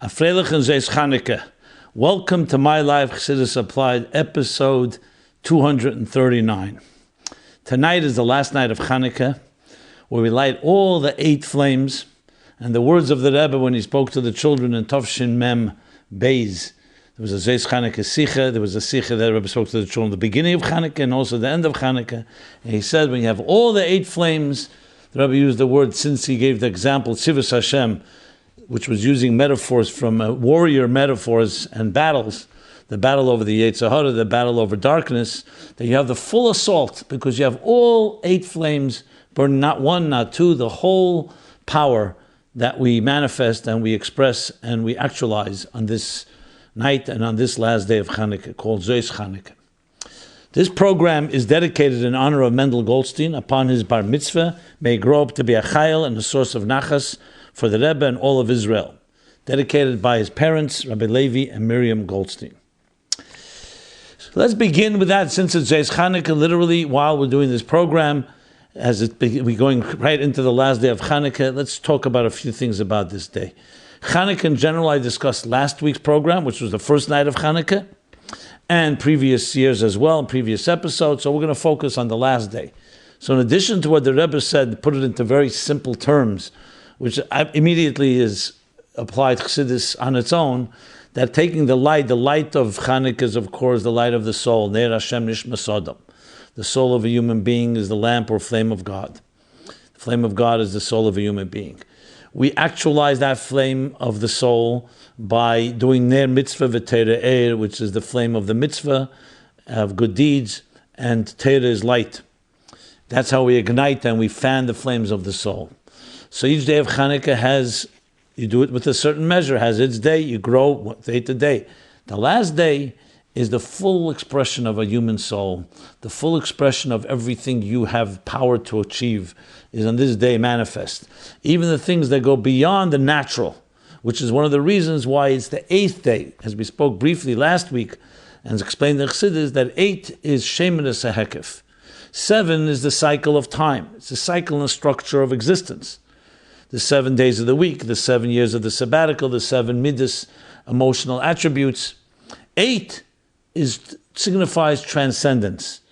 Afreilich and Zeis Chanukah. Welcome to My Life Chassidus Applied, episode 239. Tonight is the last night of Chanukah, where we light all the 8 flames. And the words of the Rebbe when he spoke to the children in Tovshin Mem Beis, there was a Zeis Chanukah Sicha, there was a Sicha that the Rebbe spoke to the children at the beginning of Chanukah and also the end of Chanukah. And he said, when you have all the 8 flames, the Rebbe used the word, since he gave the example, Tzivus Hashem, which was using metaphors from warrior metaphors and battles, the battle over the Yetzer Hara, the battle over darkness, that you have the full assault, because you have all 8 flames burning, not one, not two, the whole power that we manifest and we express and we actualize on this night and on this last day of Chanukah, called Zeis Chanukah. This program is dedicated in honor of Mendel Goldstein upon his bar mitzvah. May he grow up to be a chayil and a source of nachas for the Rebbe and all of Israel. Dedicated by his parents, Rabbi Levi and Miriam Goldstein. So let's begin with that, since it's Zeis Chanukah, literally while we're doing this program, as we're going right into the last day of Chanukah, let's talk about a few things about this day. Chanukah in general, I discussed last week's program, which was the first night of Chanukah, and previous years as well, in previous episodes, so we're going to focus on the last day. So in addition to what the Rebbe said, put it into very simple terms, which immediately is applied Chassidus on its own, that taking the light of Chanukah is, of course, the light of the soul. Ner Hashem nishma sodom. The soul of a human being is the lamp or flame of God. The flame of God is the soul of a human being. We actualize that flame of the soul by doing Ner mitzvah v'teira eir, which is the flame of the mitzvah, of good deeds, and teira is light. That's how we ignite and we fan the flames of the soul. So each day of Chanukah has, you do it with a certain measure, has its day, you grow day to day. The last day is the full expression of a human soul. The full expression of everything you have power to achieve is on this day manifest. Even the things that go beyond the natural, which is one of the reasons why it's the 8th day, as we spoke briefly last week, and explained in Chassidus, that 8 is Sheminus HaHekef. 7 is the cycle of time. It's the cycle and the structure of existence. The 7 days of the week, the 7 years of the sabbatical, the 7 midas, emotional attributes. 8 signifies transcendence,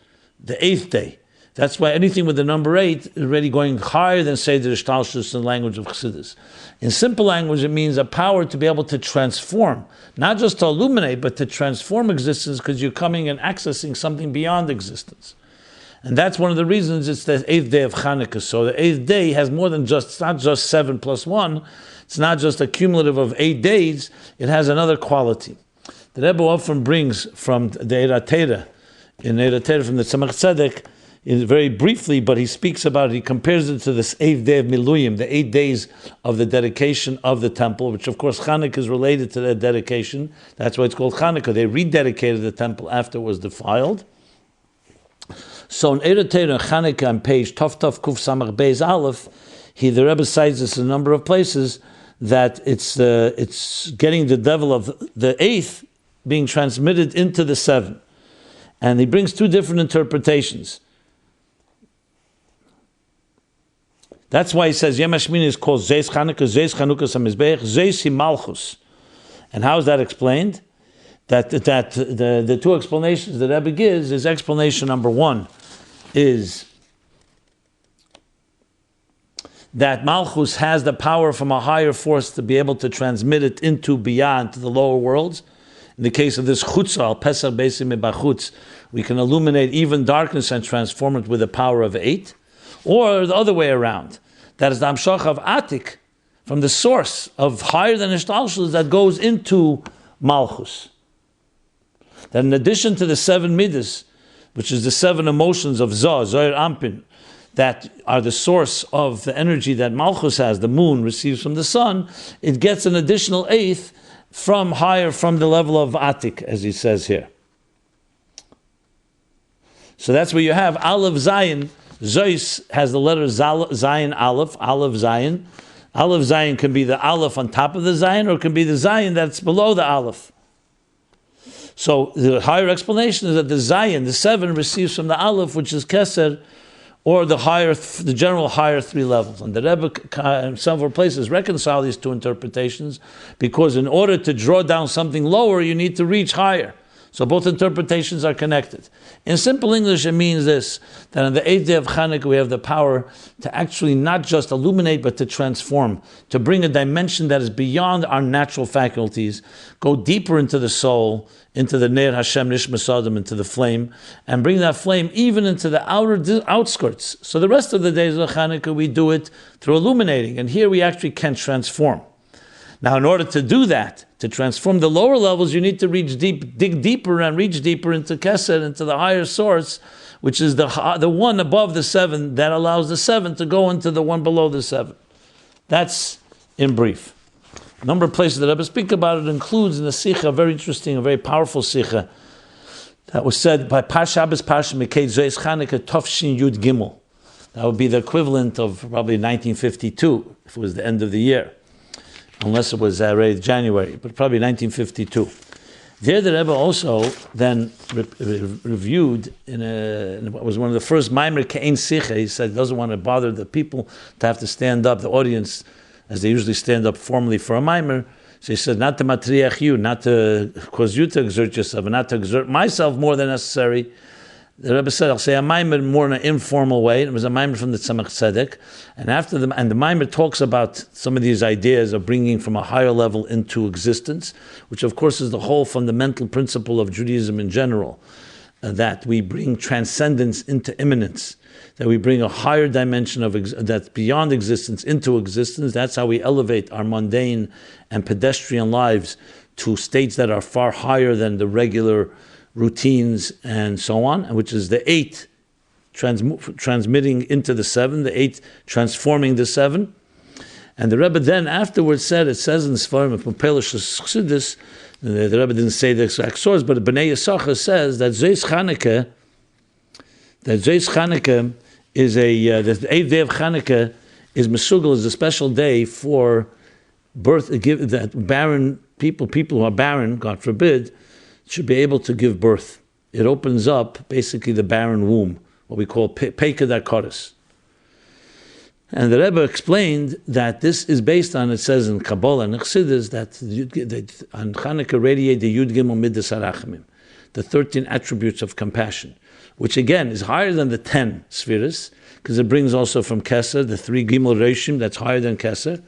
the 8th day. That's why anything with the number 8 is already going higher than, say, the Shtalshus in the language of Chassidus. In simple language, it means a power to be able to transform, not just to illuminate, but to transform existence, because you're coming and accessing something beyond existence. And that's one of the reasons it's the 8th day of Chanukah. So the 8th day has more than just, it's not just 7 plus 1, it's not just a cumulative of 8 days, it has another quality. The Rebbe often brings from the Attaining, in Attaining from the Tzemach Tzedek, very briefly, but he speaks about it, he compares it to this 8th day of Miluyim, the 8 days of the dedication of the temple, which of course Chanukah is related to that dedication. That's why it's called Chanukah. They rededicated the temple after it was defiled. So in Attaining Chanukah on page Tov Kuf Samach Beis Aleph, the Rebbe cites this in a number of places, that it's getting the level of the 8th being transmitted into the 7. And he brings 2 different interpretations. That's why he says Yom HaShmini is called Zeis Chanukah, Zeis Chanukah Samizbeach, Zeis Himalchus. And how is that explained? That the 2 explanations that Rebbe gives is explanation number 1 is that Malchus has the power from a higher force to be able to transmit it into beyond, to the lower worlds. In the case of this chutzah, al pesach beisim bachutz, we can illuminate even darkness and transform it with the power of 8. Or the other way around, that is the amshach of atik, from the source of higher than Ishtalshus that goes into Malchus. That in addition to the 7 midas, which is the 7 emotions of Zoh, Zohar Ampin, that are the source of the energy that Malchus has, the moon receives from the sun, it gets an additional 8th from higher, from the level of Atik, as he says here. So that's where you have Aleph Zayin. Zeus has the letter Zayin Aleph, Aleph Zayin. Aleph Zayin can be the Aleph on top of the Zayin, or it can be the Zayin that's below the Aleph. So the higher explanation is that the Zayin, the 7, receives from the Aleph, which is Keser, or the general higher three levels. And the Rebbe in several places reconcile these two interpretations, because in order to draw down something lower, you need to reach higher. So both interpretations are connected. In simple English, it means this, that on the 8th day of Chanukah, we have the power to actually not just illuminate, but to transform, to bring a dimension that is beyond our natural faculties, go deeper into the soul, into the Ner Hashem Nishmas Adam, into the flame, and bring that flame even into the outer outskirts. So the rest of the days of Chanukah, we do it through illuminating, and here we actually can transform. Now, in order to do that, to transform the lower levels, you need to dig deeper and reach deeper into Kesed, into the higher source, which is the one above the 7 that allows the 7 to go into the one below the 7. That's in brief. A number of places that Rebbe speak about it includes in the Sikha, a very interesting, a very powerful Sikha that was said by Shabbos Parsha Mekei Zeis Chanukah Tovshin Yud Gimel. That would be the equivalent of probably 1952, if it was the end of the year, unless it was already January, but probably 1952. There the Rebbe also then reviewed in what was one of the first Maimer Ke'en Sikha. He said he doesn't want to bother the people to have to stand up, the audience, as they usually stand up formally for a Maimer. So he said, not to matriach you, not to cause you to exert yourself, and not to exert myself more than necessary. The Rebbe said, I'll say a Maimer more in an informal way. It was a Maimer from the Tzemach Tzedek. And the Maimer talks about some of these ideas of bringing from a higher level into existence, which of course is the whole fundamental principle of Judaism in general, that we bring transcendence into immanence, that we bring a higher dimension of that's beyond existence into existence. That's how we elevate our mundane and pedestrian lives to states that are far higher than the regular routines and so on, which is the 8 transmitting into the 7, the 8 transforming the 7. And the Rebbe then afterwards said, it says in Svarim of Chassidus, the Rebbe didn't say the exact source, but Bnei Yisachar says that Zeis Chanukah is the 8th day of Chanukah is Mesugel, is a special day for birth, that barren people who are barren, God forbid, should be able to give birth. It opens up basically the barren womb, what we call Peika Dakotis. And the Rebbe explained that this is based on, it says in Kabbalah and Chassidus, that on Chanukah radiate the Yud Gimel Midas HaRachamim, the 13 attributes of compassion, which again is higher than the 10 spheres, because it brings also from Keser, the 3 Gimel Reishim, that's higher than Keser.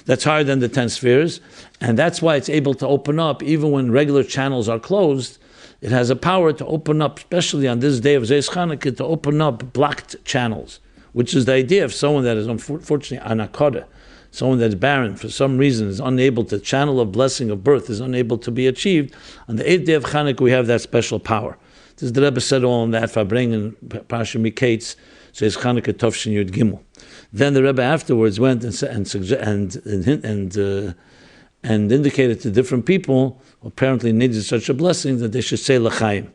That's higher than the 10 spheres, and that's why it's able to open up, even when regular channels are closed. It has a power to open up, especially on this day of Zeis Chanukah, to open up blocked channels, which is the idea of someone that is unfortunately anakoda, someone that's barren, for some reason is unable to channel a blessing of birth, is unable to be achieved. On the 8th day of Chanukah, we have that special power. This is the Rebbe said all in that, Fabring and Parsha Miketz, Zeis Chanukah Tovshin Yud Gimel. Then the Rebbe afterwards went and indicated to different people who apparently needed such a blessing that they should say L'chaim.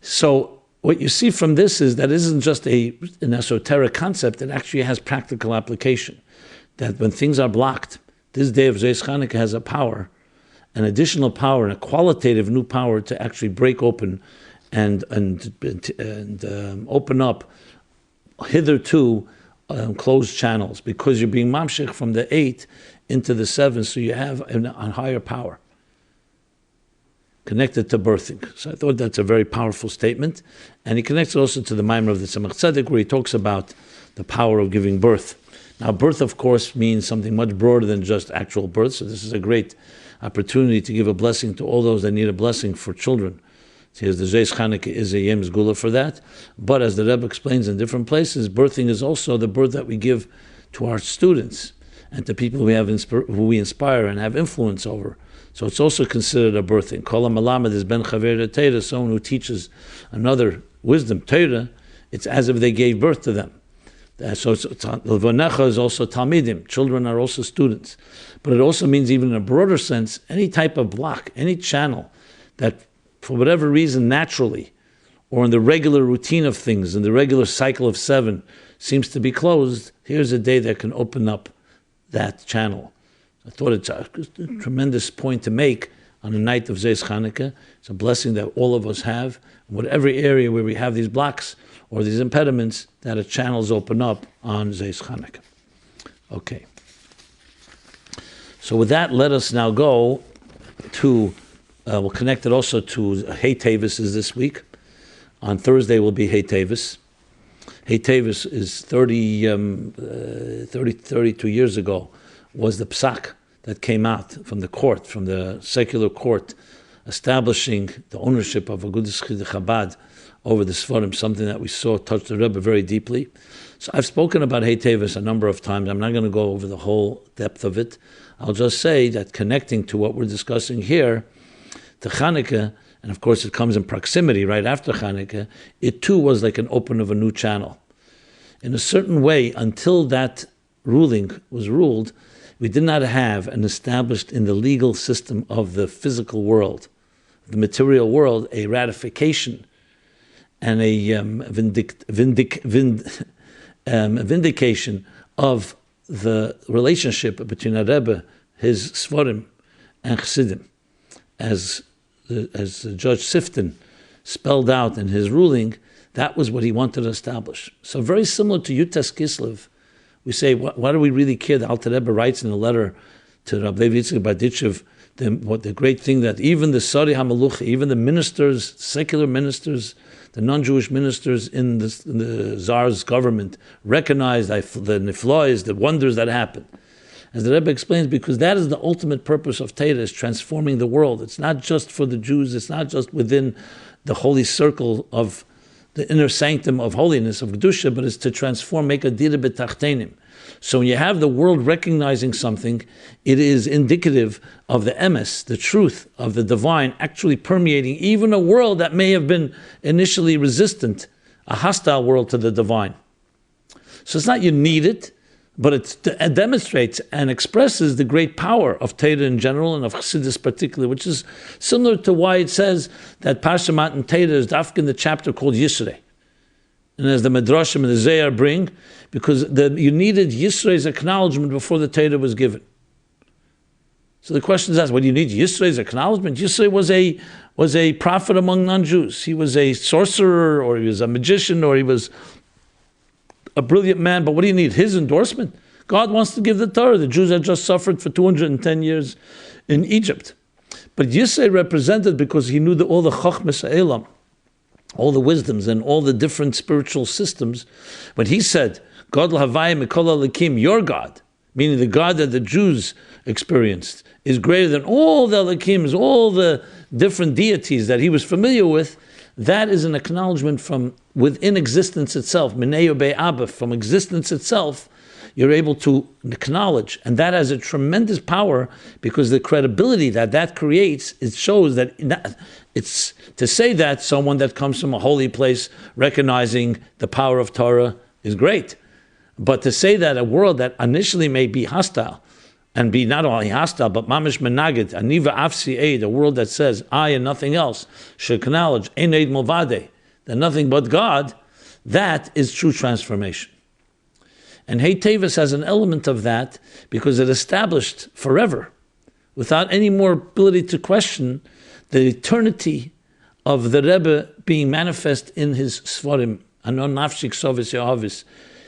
So what you see from this is that it isn't just an esoteric concept, it actually has practical application. That when things are blocked, this day of Zeis Chanukah has a power, an additional power, and a qualitative new power to actually break open and open up hitherto closed channels, because you're being mamshech from the 8 into the 7, so you have a higher power connected to birthing. So I thought that's a very powerful statement, and he connects it also to the Maimer of the Tzemach Tzedek, where he talks about the power of giving birth. Now, birth, of course, means something much broader than just actual birth, so this is a great opportunity to give a blessing to all those that need a blessing for children. Here's the Zeis Chanukah is a Yom Zgula for that. But as the Rebbe explains in different places, birthing is also the birth that we give to our students and to people who we inspire and have influence over. So it's also considered a birthing. Kol HaMelamed is Ben Chaver Torah, someone who teaches another wisdom, Torah, it's as if they gave birth to them. So Levonecha is also Talmidim. Children are also students. But it also means, even in a broader sense, any type of block, any channel that for whatever reason, naturally, or in the regular routine of things, in the regular cycle of 7, seems to be closed, here's a day that can open up that channel. I thought it's a tremendous point to make on the night of Zeis Chanukah. It's a blessing that all of us have. whatever area where we have these blocks or these impediments, that a channels open up on Zeis Chanukah. Okay. So with that, let us now go to, we'll connect it also to Hey Tavis is this week. On Thursday will be Hey Tavis. Hey Tavis is 32 years ago, was the psak that came out from the court, from the secular court, establishing the ownership of Agudas Chassidus Chabad over the Sfarim, something that we saw touch the Rebbe very deeply. So I've spoken about Hey Tavis a number of times. I'm not going to go over the whole depth of it. I'll just say that connecting to what we're discussing here, to Chanukah, and of course it comes in proximity right after Chanukah, it too was like an open of a new channel. In a certain way, until that ruling was ruled, we did not have an established in the legal system of the physical world, the material world, a ratification and a vindication of the relationship between a Rebbe, his Sfarim, and Chassidim. As Judge Sifton spelled out in his ruling, that was what he wanted to establish. So very similar to Yutas Kislev, we say, why do we really care? The Alter Rebbe writes in a letter to Rabbi Levi Yitzchak Berditchev, the great thing that even the Sari HaMelucha, even the ministers, secular ministers, the non-Jewish ministers in the Tsar's government recognize the niflois, the wonders that happen. As the Rebbe explains, because that is the ultimate purpose of Torah, is transforming the world. It's not just for the Jews, it's not just within the holy circle of the inner sanctum of holiness, of Kedusha, but it's to transform, make a dira b'tachteinim. So when you have the world recognizing something, it is indicative of the emes, the truth of the divine, actually permeating even a world that may have been initially resistant, a hostile world to the divine. So it's not you need it, but it demonstrates and expresses the great power of Torah in general and of Chassidus particularly, which is similar to why it says that Parsha Matan Torah is dafka in the chapter called Yisrei. And as the Midrashim and the Zayar bring, because you needed Yisrei's acknowledgement before the Torah was given. So the question is asked, what do you need Yisrei's acknowledgement? Yisrei was a prophet among non-Jews. He was a sorcerer, or he was a magician, or he was a brilliant man, but what do you need? His endorsement? God wants to give the Torah. The Jews had just suffered for 210 years in Egypt. But Yisrei represented, because he knew all the Chochmas Elam, all the wisdoms and all the different spiritual systems. When he said, God l'havayim mikol ha'elikim, your God, meaning the God that the Jews experienced, is greater than all the elikims, all the different deities that he was familiar with, that is an acknowledgement from within existence itself, Mineo Be'abba, from existence itself, you're able to acknowledge. And that has a tremendous power, because the credibility that creates, it shows that it's to say that someone that comes from a holy place recognizing the power of Torah is great. But to say that a world that initially may be hostile, and be not only hostile, but mamish menagid, aniva afsi eid, a world that says, I and nothing else, should acknowledge, ein eid milvade, that nothing but God, that is true transformation. And Hey Tavis has an element of that, because it established forever, without any more ability to question, the eternity of the Rebbe being manifest in his Sfarim, anon nafshik sovis yahavis,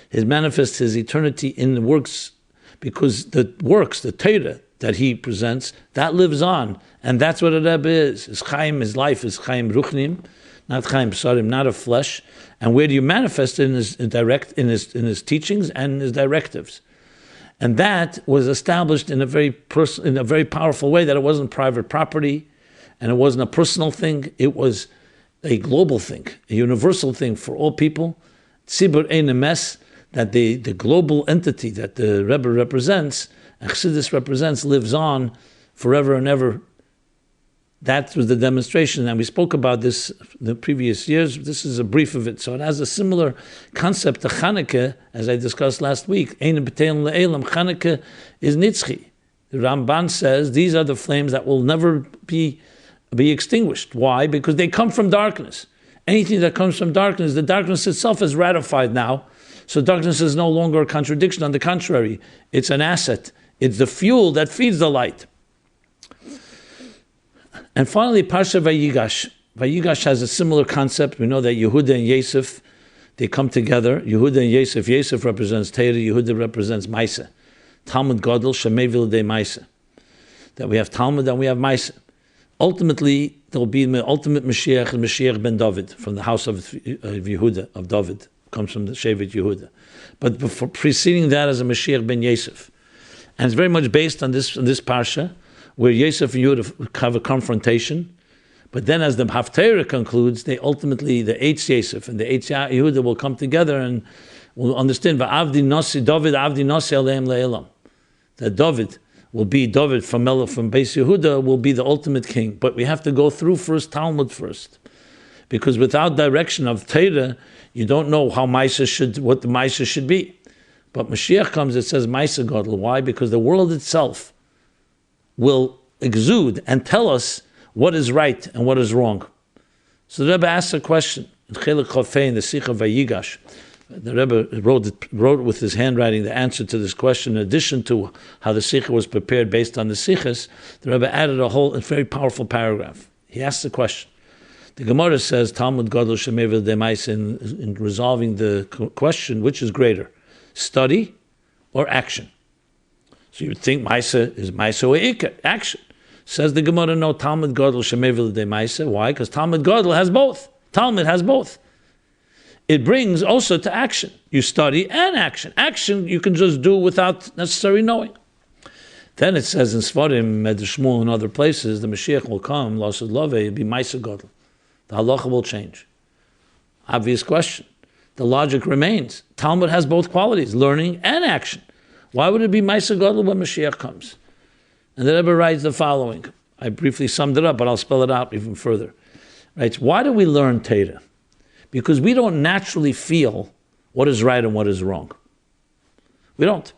his manifest his eternity in the works, because the works, the Torah that he presents, that lives on, and that's what a Rebbe is. His Chaim, his life is Chaim Ruchnim, not Chaim Psarim, not of flesh. And where do you manifest it? In his teachings and in his directives. And that was established in a very powerful way, that it wasn't private property, and it wasn't a personal thing. It was a global thing, a universal thing for all people. Tzibur ein emes, that the global entity that the Rebbe represents, and Chassidus represents, lives on forever and ever. That was the demonstration, and we spoke about this in the previous years. This is a brief of it. So it has a similar concept to Chanukah, as I discussed last week. Ein b'tein le'elam, Chanukah is nitzchi. The Ramban says these are the flames that will never be extinguished. Why? Because they come from darkness. Anything that comes from darkness, the darkness itself is ratified now. So darkness is no longer a contradiction. On the contrary, it's an asset. It's the fuel that feeds the light. And finally, Parsha Vayigash Vayigash has a similar concept. We know that Yehuda and Yosef, they come together. Yehuda and Yosef. Yosef represents Torah. Yehuda represents Maisa. Talmud Gadol Shemei V'Ladei Maisa. That we have Talmud and we have Maisa. Ultimately, there will be the ultimate Mashiach and Mashiach ben David from the house of Yehuda, of David. Comes from the Shevet Yehuda. But before preceding that is a Mashiach ben Yosef. And it's very much based on this Parsha, where Yosef and Yehuda have a confrontation. But then as the Haftarah concludes, they ultimately, the Eitz Yosef and the Eitz Yehuda will come together and will understand, Va'avdi Nasi, David, Avdi Nasi Aleim Le'elam. That David will be, David from Beis Yehuda will be the ultimate king. But we have to go through first Talmud first. Because without direction of Torah, you don't know how Maisa what the Maisa should be. But Mashiach comes, it says Maisa Gadol. Why? Because the world itself will exude and tell us what is right and what is wrong. So the Rebbe asks a question in Chylek Chofei in the Sikha Vayigash. The Rebbe wrote with his handwriting the answer to this question. In addition to how the Sikha was prepared based on the Sikhas, the Rebbe added a very powerful paragraph. He asks the question. The Gemara says, Talmud Gadol Shemei V'Ladei Maisa, in resolving the question, which is greater, study or action? So you would think Maisa is Maisa or Ikar, action. Says the Gemara, no, Talmud Gadol Shemei V'Ladei Maisa. Why? Because Talmud Gadol has both. Talmud has both. It brings also to action. You study and action. Action you can just do without necessarily knowing. Then it says in Svarim, Medrash Shmuel, and other places, the Mashiach will come, Lasud Love, it'll be Maisa Gadol. The halacha will change. Obvious question. The logic remains. Talmud has both qualities, learning and action. Why would it be Maisa Gadol when Mashiach comes? And the Rebbe writes the following. I briefly summed it up, but I'll spell it out even further. Writes, why do we learn Torah? Because we don't naturally feel what is right and what is wrong. We don't.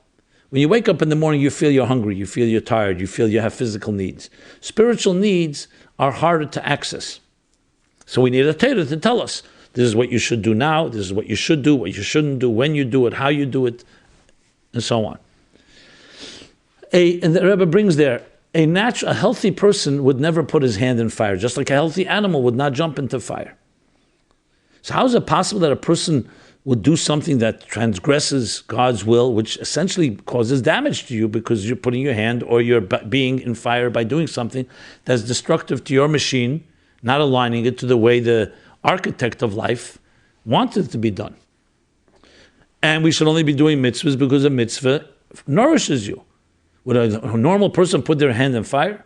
When you wake up in the morning, you feel you're hungry, you feel you're tired, you feel you have physical needs. Spiritual needs are harder to access. So we need a Torah to tell us, this is what you should do now, this is what you should do, what you shouldn't do, when you do it, how you do it, and so on. And the Rebbe brings there, a healthy person would never put his hand in fire, just like a healthy animal would not jump into fire. So how is it possible that a person would do something that transgresses God's will, which essentially causes damage to you because you're putting your hand or you're being in fire by doing something that's destructive to your machine, not aligning it to the way the architect of life wanted it to be done. And we should only be doing mitzvahs because a mitzvah nourishes you. Would a normal person put their hand in fire?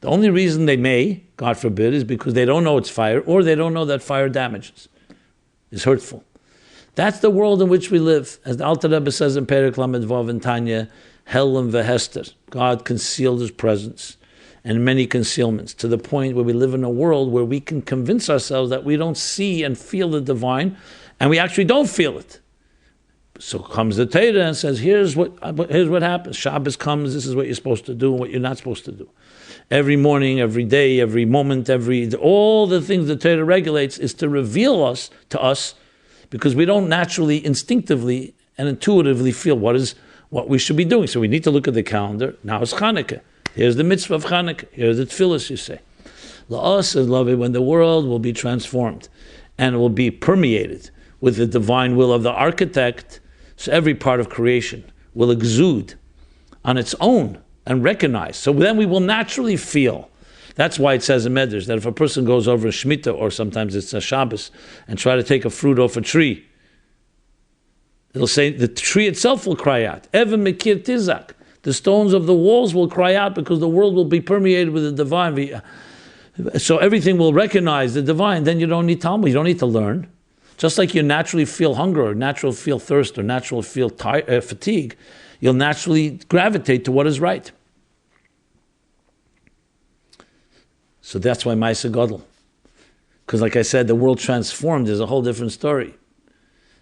The only reason they may, God forbid, is because they don't know it's fire or they don't know that fire damages, is hurtful. That's the world in which we live. As the Alter Rebbe says in Perek Lamed Vav and Tanya, Helam v'Hester, God concealed his presence and many concealments, to the point where we live in a world where we can convince ourselves that we don't see and feel the divine, and we actually don't feel it. So comes the Torah and says, here's what happens. Shabbos comes, this is what you're supposed to do and what you're not supposed to do. Every morning, every day, every moment, all the things the Torah regulates is to reveal to us, because we don't naturally, instinctively, and intuitively feel what we should be doing. So we need to look at the calendar. Now it's Chanukah. Here's the mitzvah of Chanukah. Here's the tefillas, you say. La'as is love it when the world will be transformed and it will be permeated with the divine will of the architect. So every part of creation will exude on its own and recognize. So then we will naturally feel. That's why it says in Medrash that if a person goes over a Shemitah, or sometimes it's a Shabbos, and try to take a fruit off a tree, it'll say the tree itself will cry out. Even Mekir Tizak. The stones of the walls will cry out because the world will be permeated with the divine. So everything will recognize the divine. Then you don't need Talmud. You don't need to learn. Just like you naturally feel hunger, or naturally feel thirst, or naturally feel fatigue, you'll naturally gravitate to what is right. So that's why Maisa Gadol. Because like I said, the world transformed is a whole different story.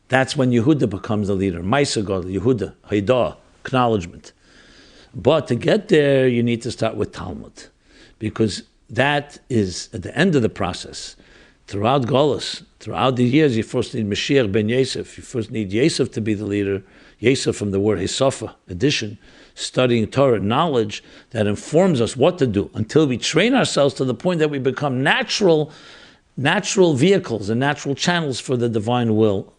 That's when Yehuda becomes the leader. Maisa Gadol, Yehuda, Haidah, acknowledgement. But to get there, you need to start with Talmud. Because that is at the end of the process. Throughout Golus, throughout the years, you first need Mashiach ben Yosef. You first need Yosef to be the leader. Yosef from the word Hisofa, addition, studying Torah, knowledge that informs us what to do until we train ourselves to the point that we become natural natural vehicles and natural channels for the divine will.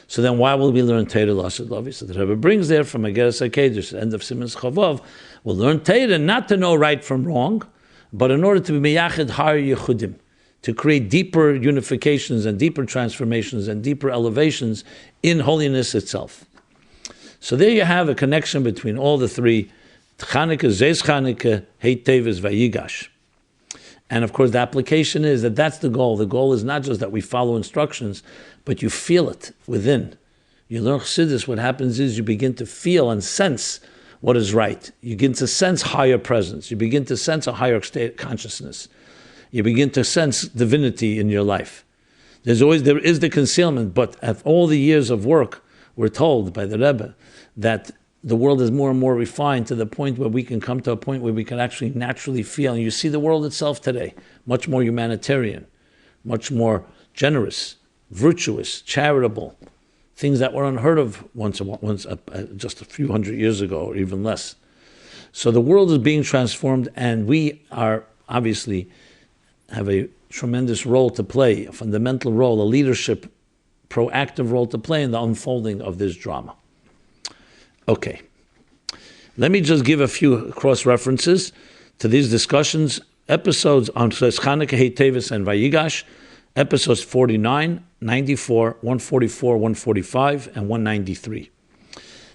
So then why will we learn Torah L'Asad Lavi? So the Rebbe brings there from Ageres HaKedesh, end of Siman Chavav, we'll learn Torah not to know right from wrong, but in order to be meyachid har yechudim, to create deeper unifications and deeper transformations and deeper elevations in holiness itself. So there you have a connection between all the three, Chanukah, Zez Chanukah, Heit Teves, Vayigash. And of course the application is that that's the goal. The goal is not just that we follow instructions, but you feel it within. You learn Chassidus, what happens is you begin to feel and sense what is right. You begin to sense higher presence. You begin to sense a higher state of consciousness. You begin to sense divinity in your life. There is the concealment, but after all the years of work, we're told by the Rebbe that the world is more and more refined to the point where we can come to a point where we can actually naturally feel. And you see the world itself today, much more humanitarian, much more generous, virtuous, charitable, things that were unheard of once just a few hundred years ago, or even less. So the world is being transformed, and we are obviously have a tremendous role to play, a fundamental role, a leadership, proactive role to play in the unfolding of this drama. Okay, let me just give a few cross-references to these discussions. Episodes on Chanukah, Heit Teves, and Vayigash, episodes 49, 94, 144, 145, and 193.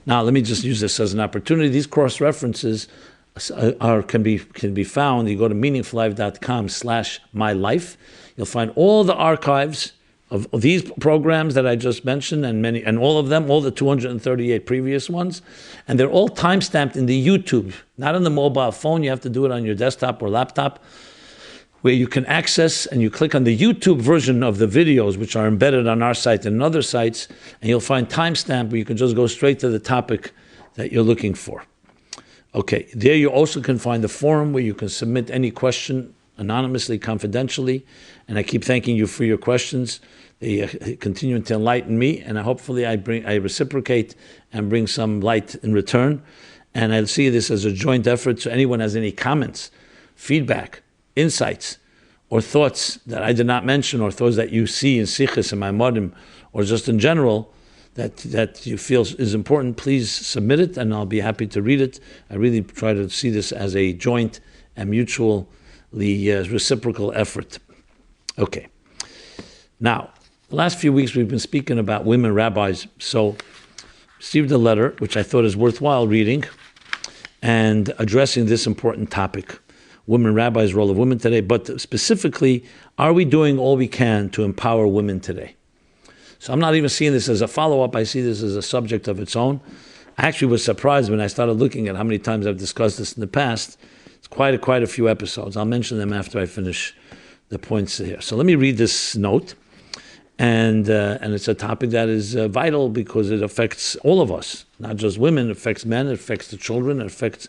Now, let me just use this as an opportunity. These cross-references can be found. You go to meaningfullife.com/mylife. You'll find all the archives of these programs that I just mentioned, and all of them, all the 238 previous ones, and they're all timestamped in the YouTube, not on the mobile phone. You have to do it on your desktop or laptop, where you can access, and you click on the YouTube version of the videos, which are embedded on our site and other sites, and you'll find timestamp where you can just go straight to the topic that you're looking for. Okay, there you also can find the forum where you can submit any question anonymously, confidentially, and I keep thanking you for your questions. They continue to enlighten me, and hopefully I reciprocate and bring some light in return. And I see this as a joint effort. So anyone has any comments, feedback, insights, or thoughts that I did not mention, or thoughts that you see in Sichos and Maimorim, or just in general, that you feel is important, please submit it, and I'll be happy to read it. I really try to see this as a joint and mutually reciprocal effort. Okay. Now, the last few weeks we've been speaking about women rabbis. So, received a letter which I thought is worthwhile reading and addressing this important topic: women rabbis, role of women today. But specifically, are we doing all we can to empower women today? So I'm not even seeing this as a follow-up. I see this as a subject of its own. I actually was surprised when I started looking at how many times I've discussed this in the past. It's quite a few episodes. I'll mention them after I finish the points here. So let me read this note. And it's a topic that is vital because it affects all of us, not just women. It affects men, it affects the children, it affects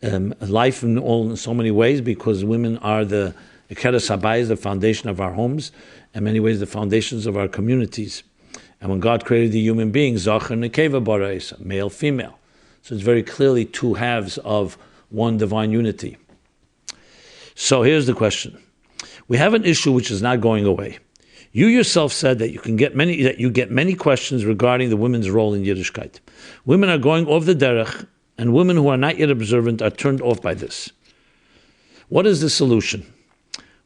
life in so many ways, because women are the Keres Habayis, the foundation of our homes, in many ways the foundations of our communities. And when God created the human being, Zachar Nekeva Baraisa, male, female. So it's very clearly two halves of one divine unity. So here's the question. We have an issue which is not going away. You yourself said that you get many questions regarding the women's role in Yiddishkeit. Women are going off the derech, and women who are not yet observant are turned off by this. What is the solution?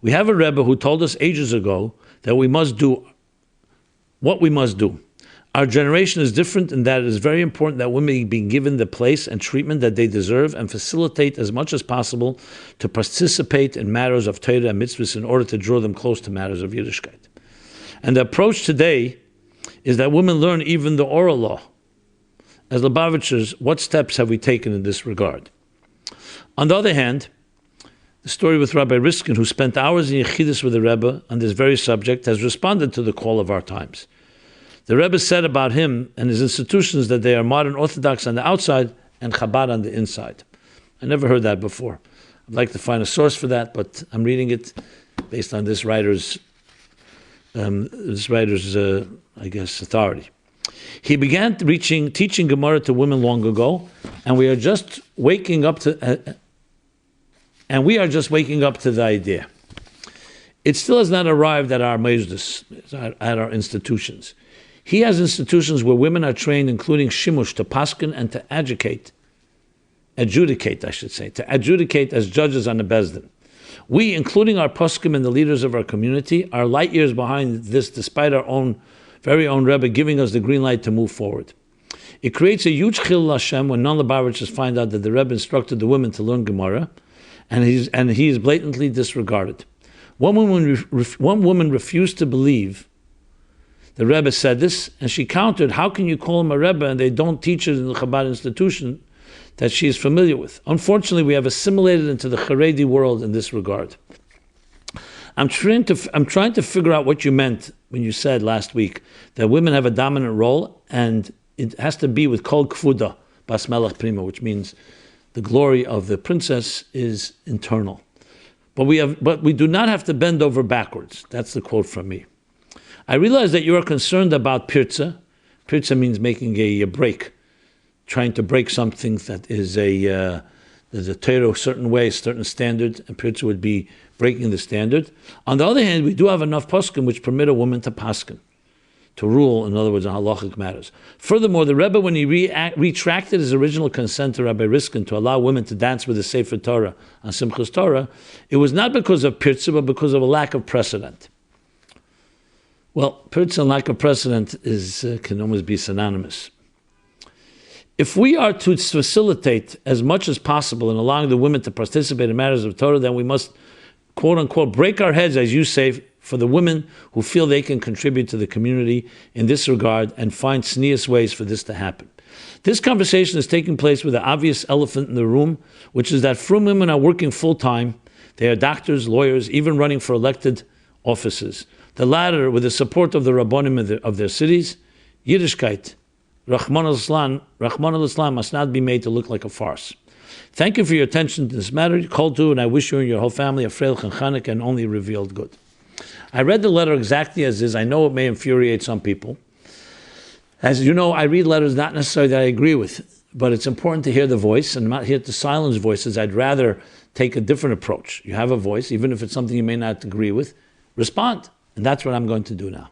We have a Rebbe who told us ages ago that we must do what we must do. Our generation is different in that it is very important that women be given the place and treatment that they deserve, and facilitate as much as possible to participate in matters of Torah and mitzvahs in order to draw them close to matters of Yiddishkeit. And the approach today is that women learn even the oral law. As Lubavitchers, what steps have we taken in this regard? On the other hand, the story with Rabbi Riskin, who spent hours in Yechidus with the Rebbe on this very subject, has responded to the call of our times. The Rebbe said about him and his institutions that they are modern Orthodox on the outside and Chabad on the inside. I never heard that before. I'd like to find a source for that, but I'm reading it based on this writer's authority. He began teaching Gemara to women long ago, and we are just waking up to the idea. it still has not arrived at our meisdus, at our institutions. He has institutions where women are trained, including shimush, to paskin and to adjudicate as judges on the Bezdin. We, including our poskim and the leaders of our community, are light years behind this, despite our very own Rebbe giving us the green light to move forward. It creates a huge chilul Hashem when non-Lubavitchers find out that the Rebbe instructed the women to learn Gemara, and he is blatantly disregarded. One woman refused to believe the Rebbe said this, and she countered, how can you call him a Rebbe and they don't teach it in the Chabad institution that she is familiar with? Unfortunately, we have assimilated into the Haredi world in this regard. I'm trying to figure out what you meant when you said last week that women have a dominant role, and it has to be with Kol Kfuda, Bas Melech Prima, which means the glory of the princess is internal. But we do not have to bend over backwards. That's the quote from me. I realize that you are concerned about pirza. Pirza means making a break, trying to break something that is there's a Torah a certain way, a certain standard, and pirza would be breaking the standard. On the other hand, we do have enough poskim which permit a woman to paskin, to rule, in other words, on halachic matters. Furthermore, the Rebbe, when he retracted his original consent to Rabbi Riskin to allow women to dance with the Sefer Torah on Simchas Torah, it was not because of pirza, but because of a lack of precedent. Well, pirza and lack of precedent can almost be synonymous. If we are to facilitate as much as possible in allowing the women to participate in matters of Torah, then we must, quote unquote, break our heads, as you say, for the women who feel they can contribute to the community in this regard and find sneeze ways for this to happen. This conversation is taking place with the obvious elephant in the room, which is that frum women are working full-time. They are doctors, lawyers, even running for elected offices. The latter with the support of the Rabbonim of their cities. Yiddishkeit, Rahman al-Islam, must not be made to look like a farce. Thank you for your attention to this matter. Kol tu, and I wish you and your whole family a Freilich and Chanukah and only revealed good. I read the letter exactly as is. I know it may infuriate some people. As you know, I read letters not necessarily that I agree with, but it's important to hear the voice, and I'm not here to silence voices. I'd rather take a different approach. You have a voice, even if it's something you may not agree with, respond. And that's what I'm going to do now.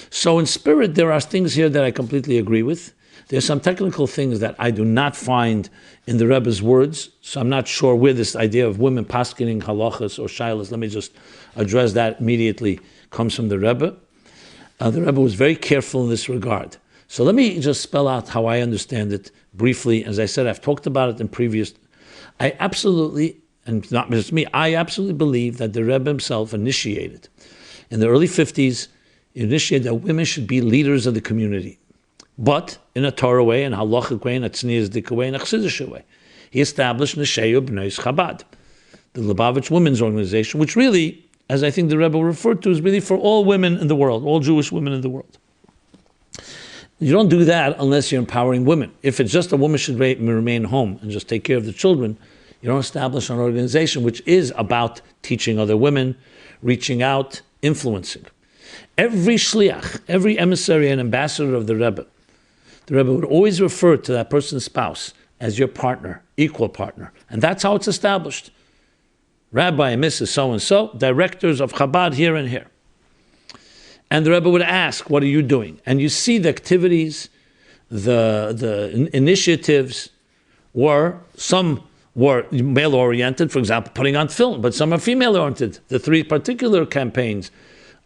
So in spirit, there are things here that I completely agree with. There's some technical things that I do not find in the Rebbe's words, so I'm not sure where this idea of women paskining halachas or shilas, let me just address that immediately, comes from the Rebbe. The Rebbe was very careful in this regard. So let me just spell out how I understand it briefly. As I said, I've talked about it in previous. I absolutely, and not just me, I absolutely believe that the Rebbe himself initiated, in the early 50s, initiated that women should be leaders of the community, but in a Torah way, in a halachic way, in a tzniyadik way, in a chassidic way. He established Nesheyu B'nai Chabad, the Lubavitch Women's Organization, which really, as I think the Rebbe referred to, is really for all women in the world, all Jewish women in the world. You don't do that unless you're empowering women. If it's just a woman should remain home and just take care of the children, you don't establish an organization which is about teaching other women, reaching out, influencing. Every shliach, every emissary and ambassador of the Rebbe would always refer to that person's spouse as your partner, equal partner. And that's how it's established. Rabbi and Mrs. So-and-so, directors of Chabad here and here. And the Rebbe would ask, what are you doing? And you see the activities, the initiatives some were male-oriented, for example, putting on film, but some are female-oriented. The 3 particular campaigns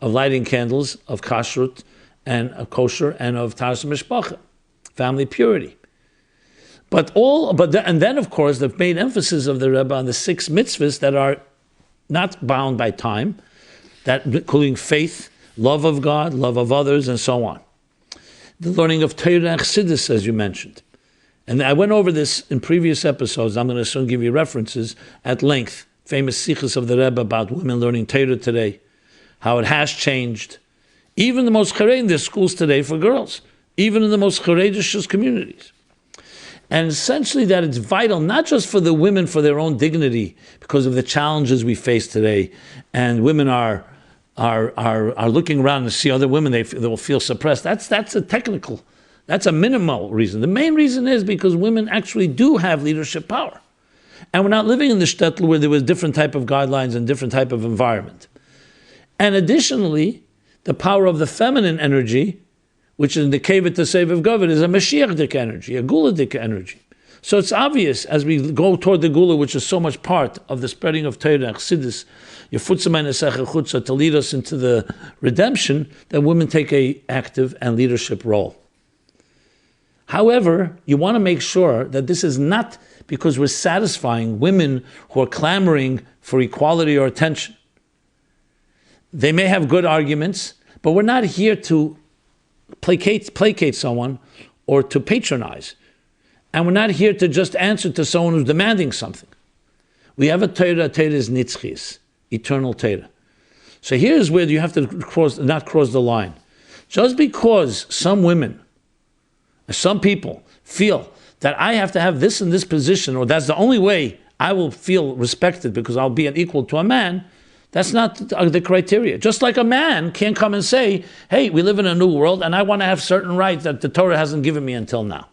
of lighting candles, of kashrut, and of kosher, and of taras mishpacha, family purity. And then, of course, the main emphasis of the Rebbe on the 6 mitzvahs that are not bound by time, that including faith, love of God, love of others, and so on. The learning of Torah and Chassidus, as you mentioned. And I went over this in previous episodes. I'm going to soon give you references at length. Famous sichos of the Rebbe about women learning Torah today, how it has changed. Even the most charedim, there's schools today for girls, even in the most charedicious communities. And essentially that it's vital, not just for the women for their own dignity, because of the challenges we face today, and women are looking around to see other women, they will feel suppressed. That's a minimal reason. The main reason is because women actually do have leadership power. And we're not living in the shtetl where there was different type of guidelines and different type of environment. And additionally, the power of the feminine energy, which is in the Kevet to save of Government, is a Mashiach-dik energy, a Gula-dik energy. So it's obvious as we go toward the Gula, which is so much part of the spreading of Torah and Chassidus, to lead us into the redemption, that women take an active and leadership role. However, you want to make sure that this is not because we're satisfying women who are clamoring for equality or attention. They may have good arguments, but we're not here to placate someone or to patronize. And we're not here to just answer to someone who's demanding something. We have a Torah is nitzchis, eternal Torah. So here's where you have to not cross the line. Just because some women, some people feel that I have to have this in this position, or that's the only way I will feel respected because I'll be an equal to a man, that's not the criteria. Just like a man can't come and say, hey, we live in a new world and I want to have certain rights that the Torah hasn't given me until now.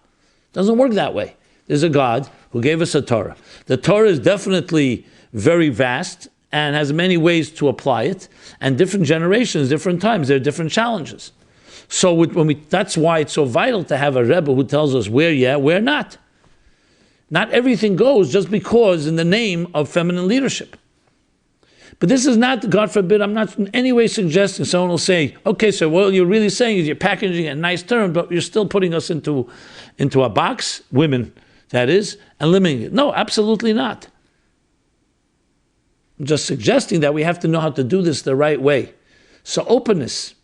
It doesn't work that way. There's a God who gave us a Torah. The Torah is definitely very vast and has many ways to apply it, and different generations, different times, there are different challenges. So that's why it's so vital to have a Rebbe who tells us where yeah, where not. Not everything goes just because in the name of feminine leadership. But this is not, God forbid, I'm not in any way suggesting someone will say, okay, so what you're really saying is you're packaging a nice term, but you're still putting us into a box, women, that is, and limiting it. No, absolutely not. I'm just suggesting that we have to know how to do this the right way. So openness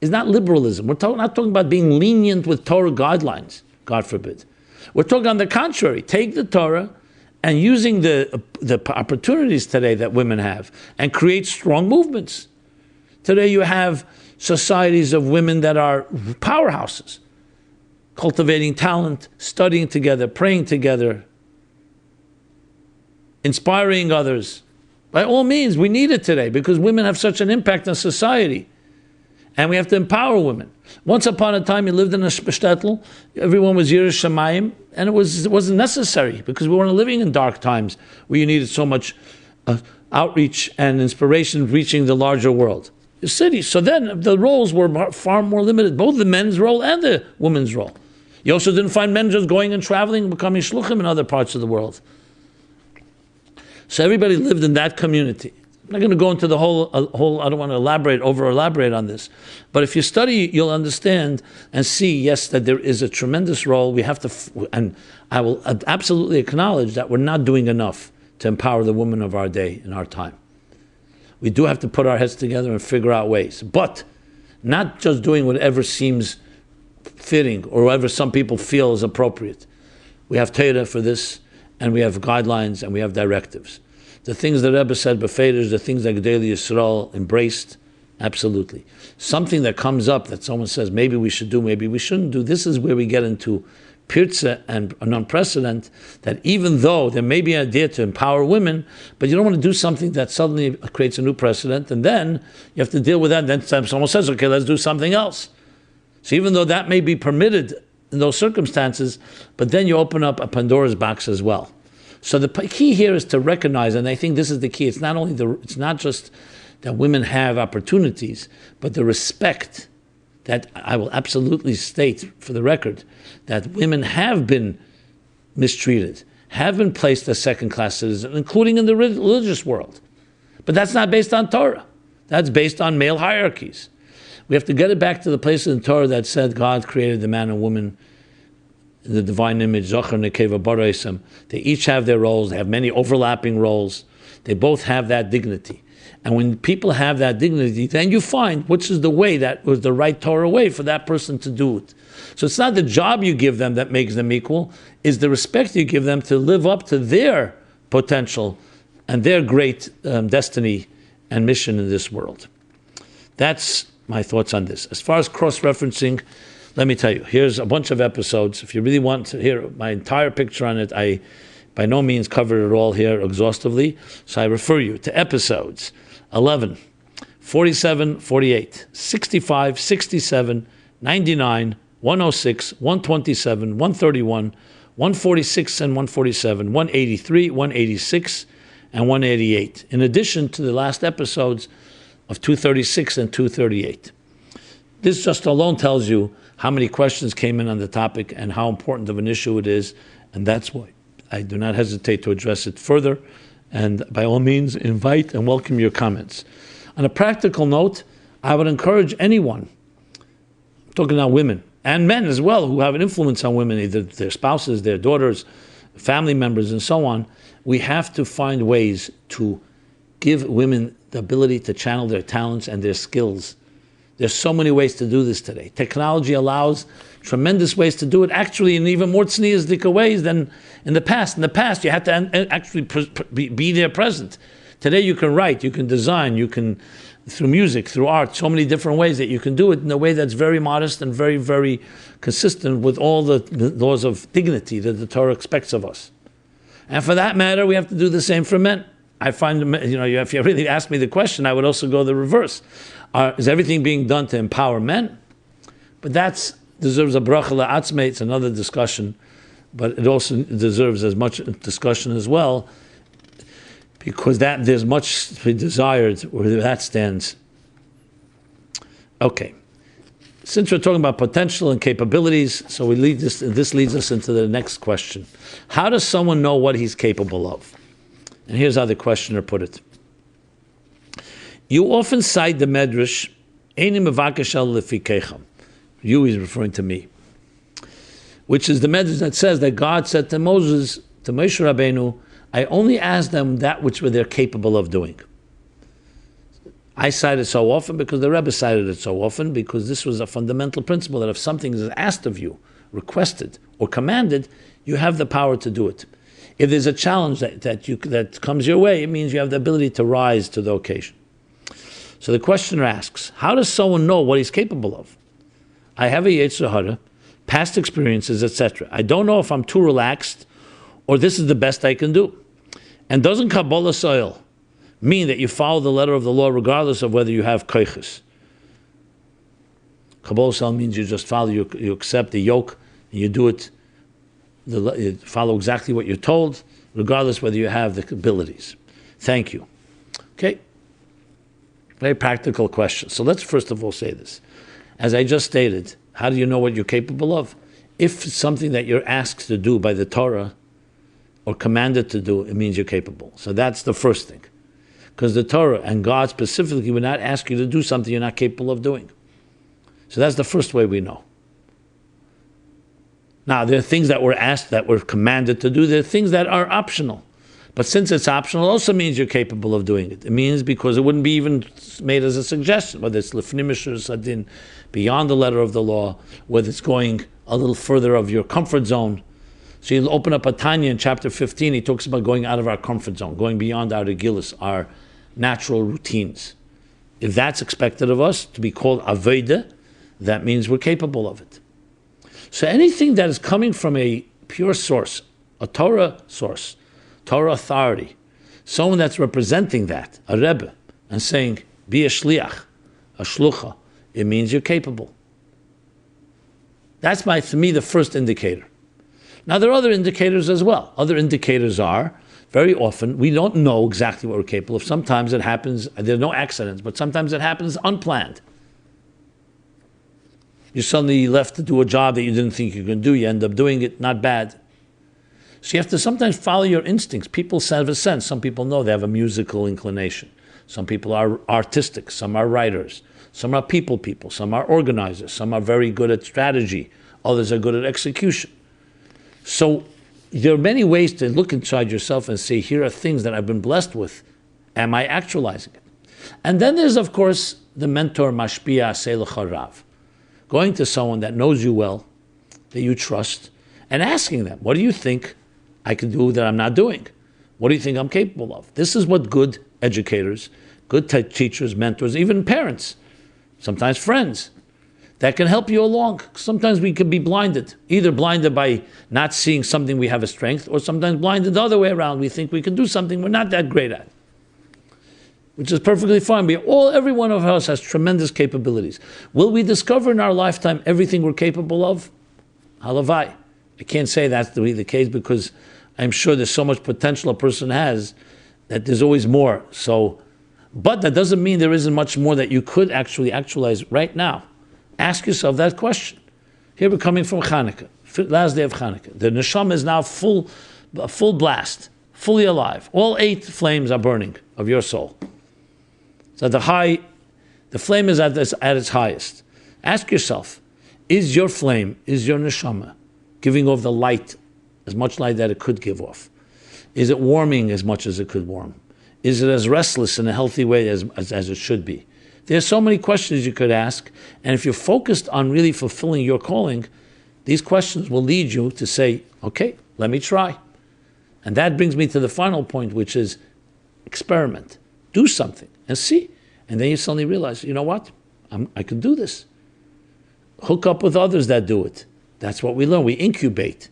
is not liberalism. We're not talking about being lenient with Torah guidelines, God forbid. We're talking on the contrary. Take the Torah and using the opportunities today that women have and create strong movements. Today you have societies of women that are powerhouses, cultivating talent, studying together, praying together, inspiring others. By all means, we need it today because women have such an impact on society. And we have to empower women. Once upon a time, you lived in a shtetl, everyone was Yiras Shamayim, and it wasn't necessary because we weren't living in dark times where you needed so much outreach and inspiration reaching the larger world. The cities. So then the roles were far more limited, both the men's role and the women's role. You also didn't find men just going and traveling and becoming shluchim in other parts of the world. So everybody lived in that community. I'm not going to go into the whole. I don't want to over-elaborate on this. But if you study, you'll understand and see, yes, that there is a tremendous role. We have to, and I will absolutely acknowledge that we're not doing enough to empower the women of our day and our time. We do have to put our heads together and figure out ways. But not just doing whatever seems fitting or whatever some people feel is appropriate. We have Torah for this, and we have guidelines, and we have directives. The things that Rebbe said, Befeders, the things that Gedei Yisrael embraced, absolutely. Something that comes up that someone says, maybe we should do, maybe we shouldn't do, this is where we get into pirza and an unprecedented, that even though there may be an idea to empower women, but you don't want to do something that suddenly creates a new precedent, and then you have to deal with that, and then someone says, okay, let's do something else. So even though that may be permitted in those circumstances, but then you open up a Pandora's box as well. So the key here is to recognize, and I think this is the key. It's not just that women have opportunities, but the respect that I will absolutely state for the record that women have been mistreated, have been placed as second-class citizens, including in the religious world. But that's not based on Torah. That's based on male hierarchies. We have to get it back to the place in the Torah that said God created the man and woman in the divine image, Zochar Nekeva Baraisam. They each have their roles. They have many overlapping roles. They both have that dignity. And when people have that dignity, then you find which is the way that was the right Torah way for that person to do it. So it's not the job you give them that makes them equal, it's the respect you give them to live up to their potential and their great destiny and mission in this world. That's my thoughts on this. As far as cross-referencing, let me tell you, here's a bunch of episodes. If you really want to hear my entire picture on it, I by no means covered it all here exhaustively, so I refer you to episodes 11, 47, 48, 65, 67, 99, 106, 127, 131, 146 and 147, 183, 186, and 188. In addition to the last episodes of 236 and 238. This just alone tells you how many questions came in on the topic and how important of an issue it is, and that's why I do not hesitate to address it further, and by all means invite and welcome your comments. On a practical note, I would encourage anyone, I'm talking about women, and men as well, who have an influence on women, either their spouses, their daughters, family members, and so on. We have to find ways to give women the ability to channel their talents and their skills. There's so many ways to do this today. Technology allows tremendous ways to do it, actually in even more tzniyazdika ways than in the past. In the past, you had to actually be there present. Today you can write, you can design, you can, through music, through art, so many different ways that you can do it in a way that's very modest and very, very consistent with all the laws of dignity that the Torah expects of us. And for that matter, we have to do the same for men. I find, if you really ask me the question, I would also go the reverse. Is everything being done to empower men? But that deserves a bracha la'atzmei. It's another discussion, but it also deserves as much discussion as well, because that there's much to be desired where that stands. Okay. Since we're talking about potential and capabilities, so this leads us into the next question. How does someone know what he's capable of? And here's how the questioner put it. You often cite the Medrash, Eini mevakesh el lefikechem. You is referring to me. Which is the Medrash that says that God said to Moses, to Moshe Rabbeinu, I only ask them that which they're capable of doing. I cite it so often because the Rebbe cited it so often, because this was a fundamental principle that if something is asked of you, requested, or commanded, you have the power to do it. If there's a challenge that comes your way, it means you have the ability to rise to the occasion. So the questioner asks, how does someone know what he's capable of? I have a Yetzer Hara, past experiences, etc. I don't know if I'm too relaxed or this is the best I can do. And doesn't Kabbalah soil mean that you follow the letter of the law regardless of whether you have koiches? Kabbalah soil means you just follow, you accept the yoke, and you do it, you follow exactly what you're told, regardless whether you have the abilities. Thank you. Okay. Very practical question. So let's first of all say this. As I just stated, how do you know what you're capable of? If it's something that you're asked to do by the Torah or commanded to do, it means you're capable. So that's the first thing. Because the Torah and God specifically would not ask you to do something you're not capable of doing. So that's the first way we know. Now, there are things that we're asked, that we're commanded to do. There are things that are optional. But since it's optional, it also means you're capable of doing it. It means because it wouldn't be even made as a suggestion, whether it's lefnim sadin, beyond the letter of the law, whether it's going a little further of your comfort zone. So you'll open up Attaining in chapter 15, he talks about going out of our comfort zone, going beyond our regilas, our natural routines. If that's expected of us to be called avodah, that means we're capable of it. So anything that is coming from a pure source, a Torah source, Torah authority, someone that's representing that, a Rebbe, and saying, be a shliach, a shlucha, it means you're capable. That's, to me, the first indicator. Now, there are other indicators as well. Other indicators are, very often, we don't know exactly what we're capable of. Sometimes it happens, there are no accidents, but sometimes it happens unplanned. You're suddenly left to do a job that you didn't think you could do, you end up doing it, not bad. So you have to sometimes follow your instincts. People have a sense. Some people know they have a musical inclination. Some people are artistic. Some are writers. Some are people. Some are organizers. Some are very good at strategy. Others are good at execution. So there are many ways to look inside yourself and say, here are things that I've been blessed with. Am I actualizing it? And then there's, of course, the mentor, mashpia seilach rav. Going to someone that knows you well, that you trust, and asking them, what do you think I can do that I'm not doing? What do you think I'm capable of? This is what good educators, good teachers, mentors, even parents, sometimes friends, that can help you along. Sometimes we can be blinded, either blinded by not seeing something we have a strength, or sometimes blinded the other way around. We think we can do something we're not that great at, which is perfectly fine. Every one of us has tremendous capabilities. Will we discover in our lifetime everything we're capable of? Halavai. I can't say that's the case, because I'm sure there's so much potential a person has that there's always more. So But that doesn't mean there isn't much more that you could actually actualize right now. Ask yourself that question. Here we're coming from Chanukah, last day of Chanukah. The neshama is now full blast, fully alive. All 8 flames are burning of your soul. So the flame is at its highest. Ask yourself, is your flame, is your neshama giving off the light, as much light that it could give off? Is it warming as much as it could warm? Is it as restless in a healthy way as it should be? There's so many questions you could ask, and if you're focused on really fulfilling your calling, these questions will lead you to say, okay, let me try. And that brings me to the final point, which is experiment. Do something and see. And then you suddenly realize, you know what? I can do this. Hook up with others that do it. That's what we learn. We incubate.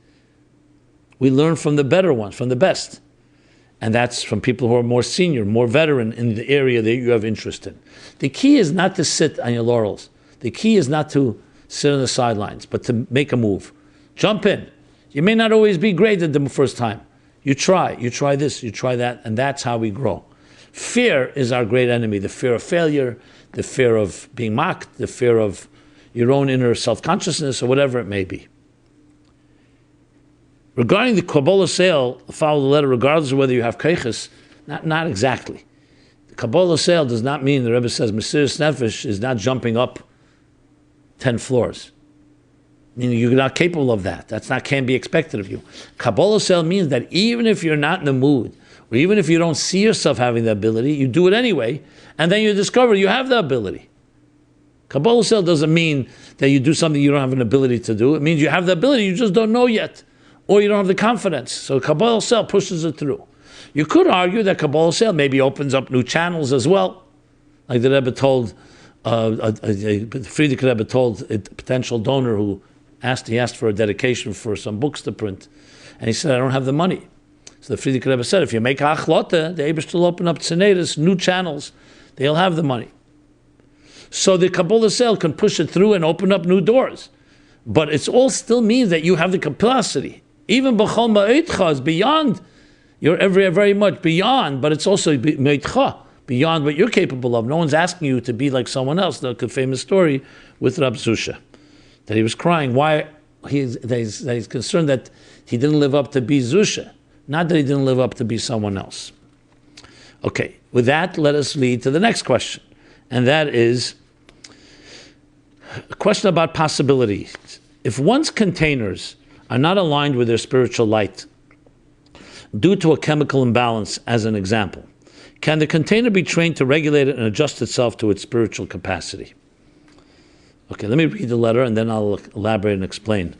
We learn from the better ones, from the best. And that's from people who are more senior, more veteran in the area that you have interest in. The key is not to sit on your laurels. The key is not to sit on the sidelines, but to make a move. Jump in. You may not always be great at the first time. You try this, you try that, and that's how we grow. Fear is our great enemy. The fear of failure, the fear of being mocked, the fear of your own inner self-consciousness, or whatever it may be. Regarding the Kabbalah sale, follow the letter regardless of whether you have keiches, not exactly. The Kabbalah sale does not mean, the Rebbe says, Mesiras Nefesh is not jumping up 10 floors. Meaning you're not capable of that. Can't be expected of you. Kabbalah sale means that even if you're not in the mood, or even if you don't see yourself having the ability, you do it anyway, and then you discover you have the ability. Kabbalah sale doesn't mean that you do something you don't have an ability to do. It means you have the ability, you just don't know yet. Or you don't have the confidence. So Kabbalah sale pushes it through. You could argue that Kabbalah sale maybe opens up new channels as well. Like the Rebbe told, Friedrich Rebbe told a potential donor who asked for a dedication for some books to print. And he said, I don't have the money. So the Friedrich Rebbe said, if you make a achlota, the Eibishter will open up tzneidus, new channels. They'll have the money. So the Kabbalah sale can push it through and open up new doors. But it all still means that you have the capacity. Even b'chol ma'itcha is beyond, you're very much beyond, but it's also ma'itcha, beyond what you're capable of. No one's asking you to be like someone else. The famous story with Rab Zusha, that he was crying. Why? He's concerned that he didn't live up to be Zusha, not that he didn't live up to be someone else. Okay, with that, let us lead to the next question. And that is a question about possibilities. If one's containers are not aligned with their spiritual light due to a chemical imbalance, as an example, can the container be trained to regulate it and adjust itself to its spiritual capacity? Okay, let me read the letter and then I'll elaborate and explain.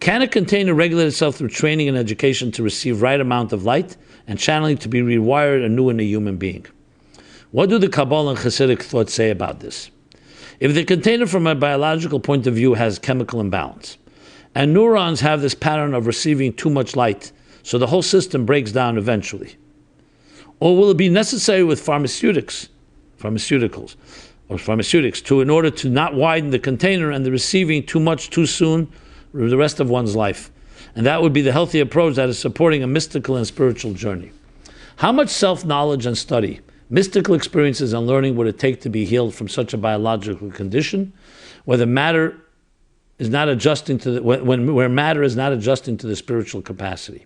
Can a container regulate itself through training and education to receive right amount of light and channeling to be rewired anew in a human being? What do the Kabbalah and Chassidic thoughts say about this? If the container from a biological point of view has chemical imbalance, and neurons have this pattern of receiving too much light, so the whole system breaks down eventually. Or will it be necessary with pharmaceutics in order to not widen the container and the receiving too much too soon for the rest of one's life? And that would be the healthy approach that is supporting a mystical and spiritual journey. How much self-knowledge and study, mystical experiences and learning would it take to be healed from such a biological condition, where matter is not adjusting to where matter is not adjusting to the spiritual capacity?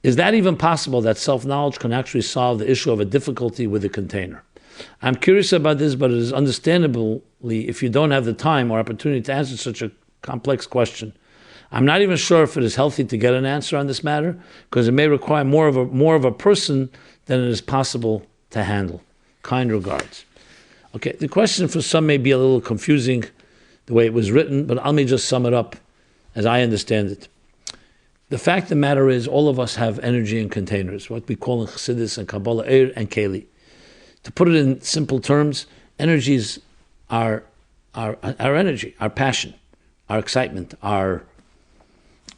Is that even possible, that self-knowledge can actually solve the issue of a difficulty with the container? I'm curious about this, but it is understandably, if you don't have the time or opportunity to answer such a complex question. I'm not even sure if it is healthy to get an answer on this matter, because it may require more of a person than it is possible to handle. Kind regards. Okay, the question for some may be a little confusing, the way it was written, but let me just sum it up as I understand it. The fact of the matter is, all of us have energy in containers, what we call in Chassidus and Kabbalah, Eir and Keli. To put it in simple terms, energies are our energy, our passion, our excitement, our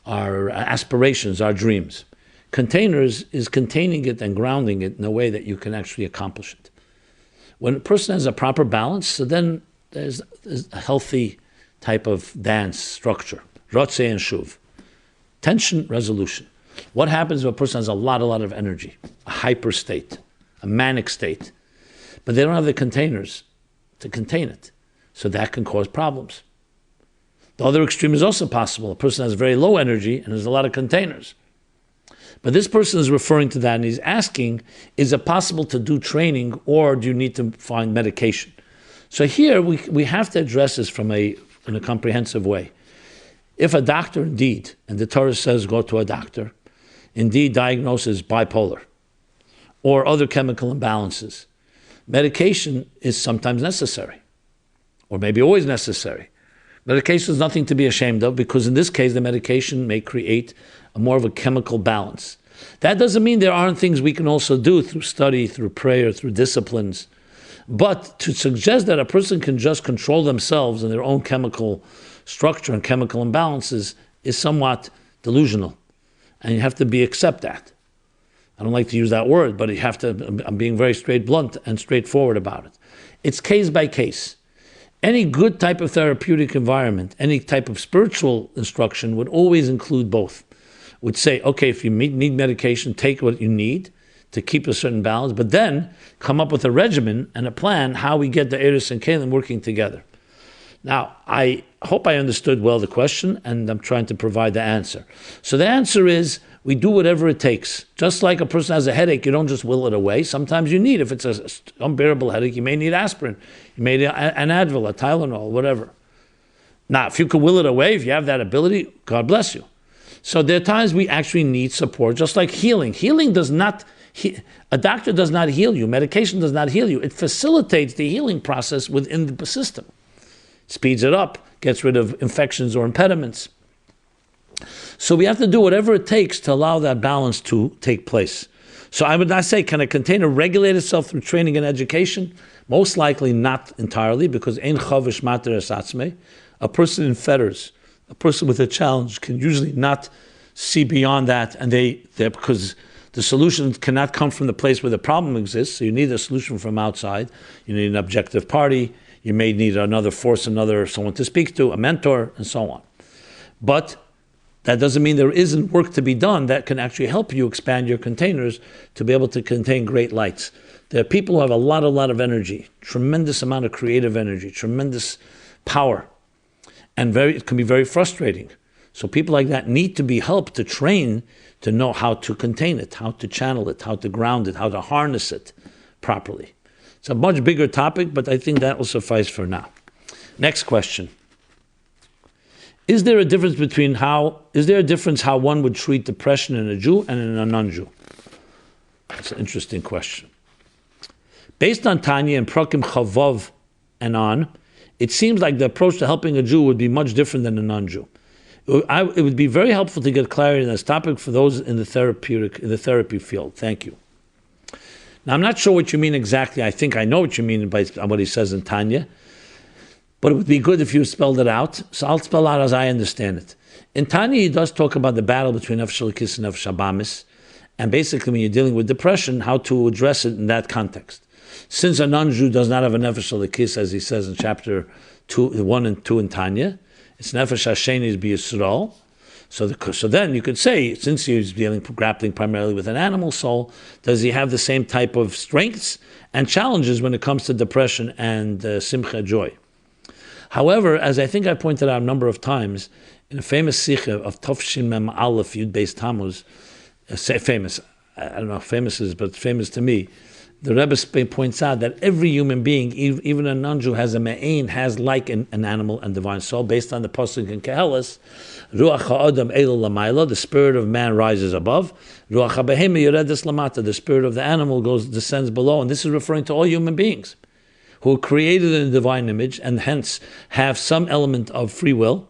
aspirations, our dreams. Containers is containing it and grounding it in a way that you can actually accomplish it. When a person has a proper balance, so then there's a healthy type of dance structure, Rotzeh and Shuv. Tension, resolution. What happens if a person has a lot of energy, a hyper state, a manic state? but they don't have the containers to contain it. So that can cause problems. The other extreme is also possible. A person has very low energy and there's a lot of containers. But this person is referring to that and he's asking, is it possible to do training or do you need to find medication? So here we have to address this in a comprehensive way. If a doctor indeed, and the Torah says go to a doctor, indeed diagnoses bipolar or other chemical imbalances, medication is sometimes necessary, or maybe always necessary. Medication is nothing to be ashamed of because in this case the medication may create more of a chemical balance. That doesn't mean there aren't things we can also do through study, through prayer, through disciplines. But to suggest that a person can just control themselves and their own chemical structure and chemical imbalances is somewhat delusional. And you have to accept that. I don't like to use that word, but I'm being very blunt and straightforward about it. It's case by case. Any good type of therapeutic environment, any type of spiritual instruction would always include both. Would say, okay, if you need medication, take what you need to keep a certain balance, but then come up with a regimen and a plan how we get the Eris and Kalim working together. Now, I hope I understood well the question, and I'm trying to provide the answer. So the answer is, we do whatever it takes. Just like a person has a headache, you don't just will it away. Sometimes you need, if it's an unbearable headache, you may need aspirin. You may need an Advil, a Tylenol, whatever. Now, if you can will it away, if you have that ability, God bless you. So there are times we actually need support, just like healing. Healing does not, a doctor does not heal you. Medication does not heal you. It facilitates the healing process within the system. Speeds it up, gets rid of infections or impediments. So we have to do whatever it takes to allow that balance to take place. So I would not say, can a container regulate itself through training and education? Most likely not entirely, because ein chavish mater es atzmei. A person in fetters, a person with a challenge can usually not see beyond that, and they're because the solution cannot come from the place where the problem exists, so you need a solution from outside. You need an objective party, you may need another force, someone to speak to, a mentor, and so on. But that doesn't mean there isn't work to be done that can actually help you expand your containers to be able to contain great lights. There are people who have a lot of energy, tremendous amount of creative energy, tremendous power, and it can be very frustrating. So people like that need to be helped to train to know how to contain it, how to channel it, how to ground it, how to harness it properly. It's a much bigger topic, but I think that will suffice for now. Next question. Is there a difference how one would treat depression in a Jew and in a non-Jew? That's an interesting question. Based on Tanya and Prakim Chavav and on, it seems like the approach to helping a Jew would be much different than a non-Jew. It would be very helpful to get clarity on this topic for those in the therapy field. Thank you. Now, I'm not sure what you mean exactly. I think I know what you mean by what he says in Tanya, but it would be good if you spelled it out. So I'll spell out as I understand it. In Tanya, he does talk about the battle between Nefesh Elikis and Nefesh Habamis, and basically when you're dealing with depression, how to address it in that context. Since a non-Jew does not have a Nefesh Elikis, as he says in chapter 1 and 2 in Tanya, it's Nefesh Hasheni b'Yisrael. So then you could say, since he's grappling primarily with an animal soul, does he have the same type of strengths and challenges when it comes to depression and simcha, joy? However, as I think I pointed out a number of times, in a famous sikha of Tofshin Mem Aleph Yud Beis Tammuz, famous, I don't know if famous is, but famous to me, the Rebbe points out that every human being, even a non-Jew, has a me'ain, has like an animal and divine soul, based on the pasuk in Kehelis, Ruach ha'adam elu lamayla, the spirit of man rises above, Ruach ha'behema yoredes lamata, the spirit of the animal descends below, and this is referring to all human beings, who are created in the divine image, and hence have some element of free will,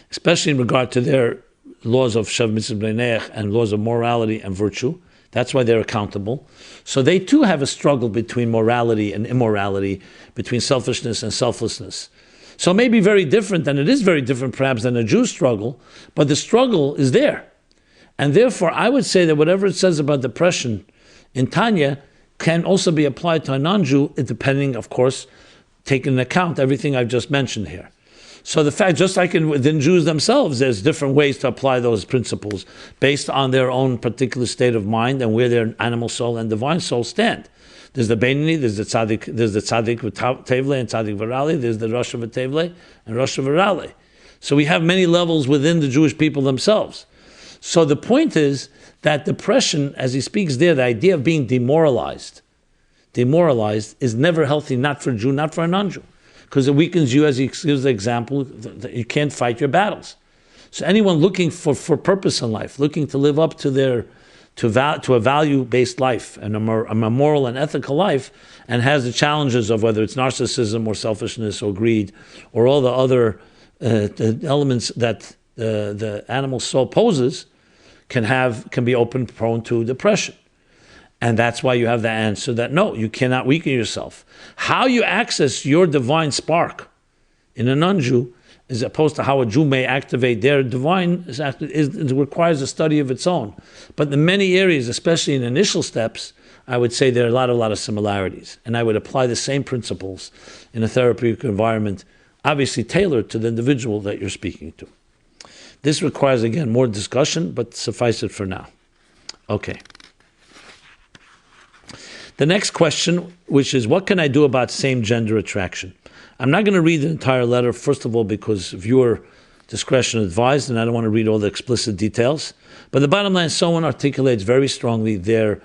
especially in regard to their laws of Shav Mitzvah Bnei Neach and laws of morality and virtue. That's why they're accountable. So they too have a struggle between morality and immorality, between selfishness and selflessness. So it may be very different, and it is very different perhaps than a Jew's struggle, but the struggle is there. And therefore, I would say that whatever it says about depression in Tanya can also be applied to a non-Jew, depending, of course, taking into account everything I've just mentioned here. So the fact, just like within Jews themselves, there's different ways to apply those principles based on their own particular state of mind and where their animal soul and divine soul stand. There's the Beinoni, there's the Tzaddik with Tevle and Tzaddik Virale, there's the Rosh with Tevle and Rosh Virale. So we have many levels within the Jewish people themselves. So the point is that depression, as he speaks there, the idea of being demoralized is never healthy, not for a Jew, not for a non-Jew. Because it weakens you, as he gives the example, that you can't fight your battles. So anyone looking for purpose in life, looking to live up to a value-based life and a moral and ethical life, and has the challenges of whether it's narcissism or selfishness or greed or all the other the elements that the animal soul poses, can be open prone to depression. And that's why you have the answer that no, you cannot weaken yourself. How you access your divine spark in a non-Jew, as opposed to how a Jew may activate their divine, it requires a study of its own. But in many areas, especially in initial steps, I would say there are a lot of similarities. And I would apply the same principles in a therapeutic environment, obviously tailored to the individual that you're speaking to. This requires, again, more discussion, but suffice it for now. Okay. The next question, which is, what can I do about same-gender attraction? I'm not going to read the entire letter, first of all, because viewer discretion advised, and I don't want to read all the explicit details. But the bottom line, someone articulates very strongly their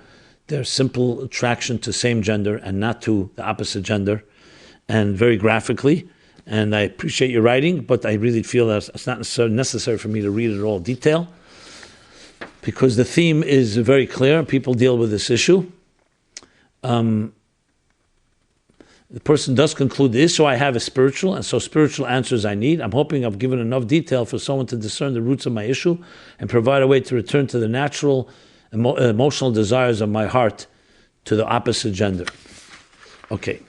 simple attraction to same gender and not to the opposite gender, and very graphically. And I appreciate your writing, but I really feel that it's not necessary for me to read it all in detail, because the theme is very clear. People deal with this issue. The person does conclude, the issue I have is spiritual, and so spiritual answers I need. I'm hoping I've given enough detail for someone to discern the roots of my issue and provide a way to return to the natural emotional desires of my heart to the opposite gender. Okay,